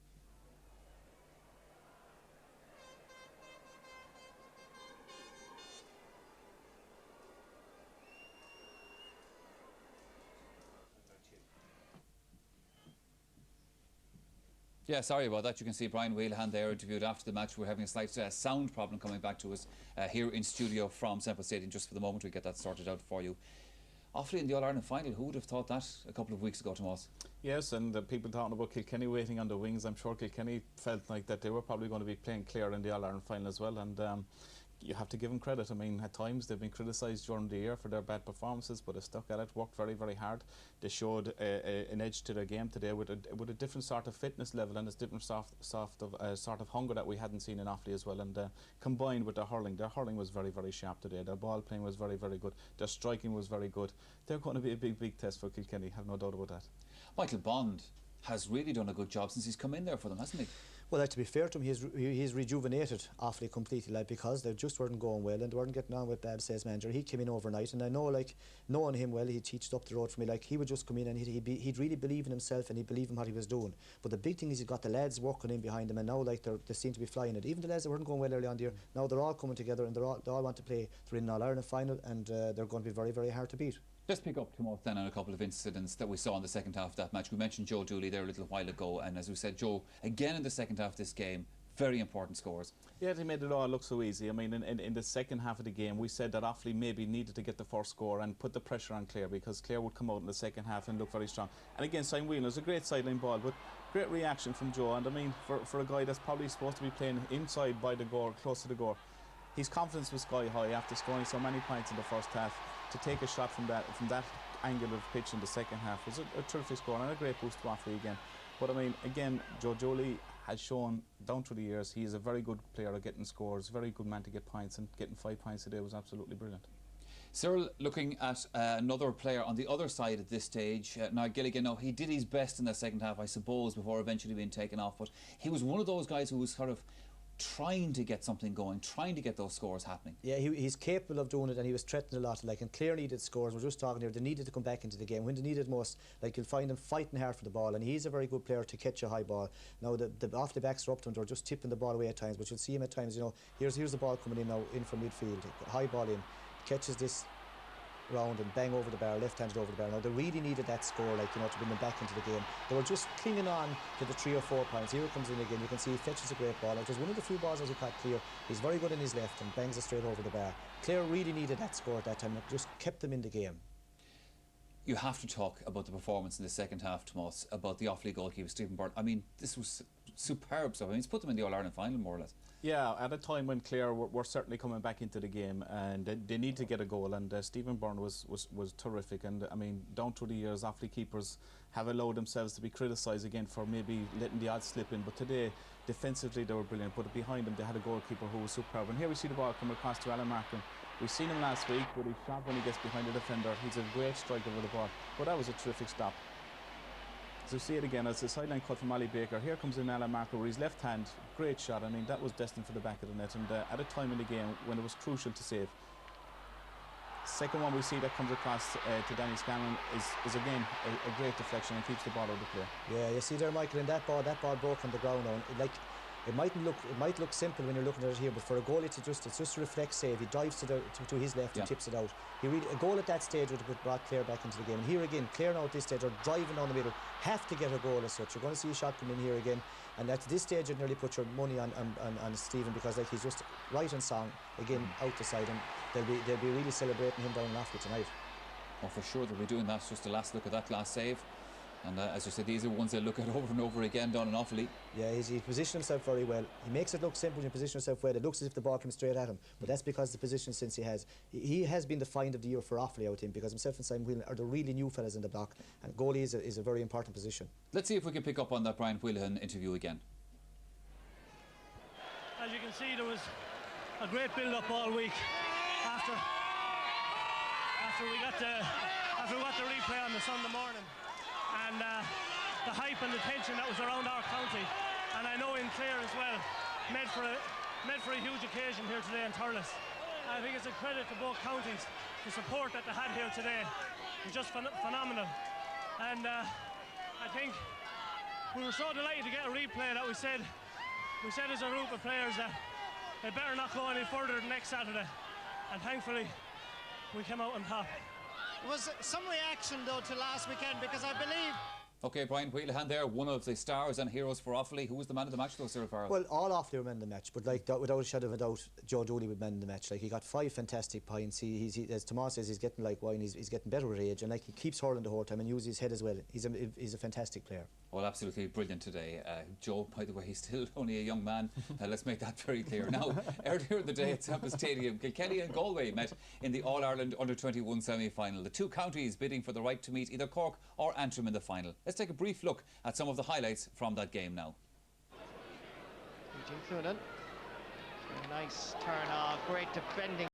Yeah, sorry about that. You can see Brian Whelan there interviewed after the match. We're having a slight sound problem coming back to us here in studio from Semple Stadium. Just for the moment, we'll get that sorted out for you. Offaly in the All-Ireland final, who would have thought that a couple of weeks ago, Tomás? Yes, and the people talking about Kilkenny waiting on the wings, I'm sure Kilkenny felt like that they were probably going to be playing Clare in the All-Ireland final as well. And you have to give them credit. I mean, at times they've been criticised during the year for their bad performances, but they stuck at it, worked very, very hard. They showed an edge to their game today with a different sort of fitness level and a different sort of hunger that we hadn't seen in Offaly as well. And combined with their hurling was very, very sharp today. Their ball playing was very, very good. Their striking was very good. They're going to be a big, big test for Kilkenny, have no doubt about that. Michael Bond has really done a good job since he's come in there for them, hasn't he? Well, like, to be fair to him, he's rejuvenated Offaly completely, like, because they just weren't going well and they weren't getting on with Bab Say's manager. He came in overnight, and I know, like, knowing him well, he teached up the road for me. Like, he would just come in and he'd really believe in himself and he'd believe in what he was doing. But the big thing is he got the lads working in behind him, and now, like, they seem to be flying it. Even the lads that weren't going well early on the year, now they're all coming together and they all want to play for an All-Ireland final, and they're going to be very, very hard to beat. Let's pick up tomorrow then on a couple of incidents that we saw in the second half of that match. We mentioned Joe Dooley there a little while ago, and as we said, Joe, again in the second half of this game, very important scores. Yeah, they made it all look so easy. I mean, in the second half of the game, we said that Offaly maybe needed to get the first score and put the pressure on Clare, because Clare would come out in the second half and look very strong. And again, Simon Whelan's a great sideline ball, but great reaction from Joe. And I mean, for a guy that's probably supposed to be playing inside by the goal, close to the goal, his confidence was sky high after scoring so many points in the first half. To take a shot from that angle of pitch in the second half was a terrific score and a great boost to Offaly again. But I mean, again, Joe Dooley has shown down through the years he is a very good player at getting scores, very good man to get points, and getting 5 points today was absolutely brilliant. Cyril, looking at another player on the other side at this stage, now Gilligan, he did his best in the second half, I suppose, before eventually being taken off, but he was one of those guys who was sort of trying to get something going, trying to get those scores happening. Yeah, he's capable of doing it, and he was threatening a lot. Like, and Clare needed scores. We're just talking here, they needed to come back into the game when they needed most. Like, you'll find him fighting hard for the ball, and he's a very good player to catch a high ball. Now the Offaly backs are up to him, they're just tipping the ball away at times, but you'll see him at times, you know, here's the ball coming in now, in from midfield, high ball in, catches this round and bang over the bar, left-handed over the bar. Now they really needed that score, like, you know, to bring them back into the game. They were just clinging on to the 3 or 4 points. Here it comes in again. You can see he fetches a great ball. It was one of the few balls that he caught clear. He's very good in his left and bangs it straight over the bar. Clare really needed that score at that time. It just kept them in the game. You have to talk about the performance in the second half, Tomas, about the Offaly goalkeeper, Stephen Byrne. I mean, this was superb stuff. I mean, it's put them in the All-Ireland final, more or less. Yeah, at a time when Clare were certainly coming back into the game, and they need to get a goal, and Stephen Byrne was terrific. And I mean, down through the years, Offaly keepers have allowed themselves to be criticised again for maybe letting the odds slip in, but today defensively they were brilliant, but behind them they had a goalkeeper who was superb. And here we see the ball come across to Alan Markham. We've seen him last week with his shot when he gets behind the defender. He's a great striker with the ball, but that was a terrific stop. So see it again, as a sideline cut from Ollie Baker. Here comes in Alan Marco with his left hand. Great shot. I mean, that was destined for the back of the net, and at a time in the game when it was crucial to save. Second one we see that comes across to Danny Scanlon is again a great deflection and keeps the ball out of the play. Yeah, you see there, Michael, and that ball broke on the ground now. It might look simple when you're looking at it here, but for a goalie it's just a reflex save. He dives to his left and tips it out. A goal at that stage would have brought Clare back into the game. And here again, Clare now at this stage are driving down the middle, have to get a goal as such. You're going to see a shot come in here again, and at this stage you'd nearly put your money on Stephen, because like he's just right and song again out the side, and they'll be really celebrating him down in Offaly tonight. Oh, for sure they'll be doing that. Just a last look at that last save. And as you said, these are ones they look at over and over again down in Offaly. Yeah, he positioned himself very well. He makes it look simple when you position yourself well. It looks as if the ball comes straight at him, but that's because the position since he has been the find of the year for Offaly, I would think, because himself and Simon Whelan are the really new fellas in the block, and goalie is a very important position. Let's see if we can pick up on that Brian Whelan interview again. As you can see, there was a great build-up all week after we got the replay on the Sunday morning. And the hype and the tension that was around our county, and I know in Clare as well, made for a huge occasion here today in Thurles. I think it's a credit to both counties. The support that they had here today was just phenomenal, and I think we were so delighted to get a replay that we said as a group of players that they better not go any further next Saturday, and thankfully we came out on top. There was some reaction though to last weekend, because I believe OK, Brian Wheelahan there, one of the stars and heroes for Offaly. Who was the man of the match though, Cyril Farrell? Well, all Offaly were men of the match, but like without a shadow of a doubt, Joe Dooley would man of the match. Like he got 5 fantastic points. He as Tomas says, he's getting like wine. He's getting better with age, and like he keeps hurling the whole time and uses his head as well. He's a fantastic player. Well, absolutely brilliant today. Joe, by the way, he's still only a young man. Let's make that very clear. Now, earlier in the day at Semple Stadium, Kilkenny and Galway met in the All-Ireland Under-21 semi-final. The two counties bidding for the right to meet either Cork or Antrim in the final. Let's take a brief look at some of the highlights from that game now. Eugene Coonan. Nice turn off, great defending.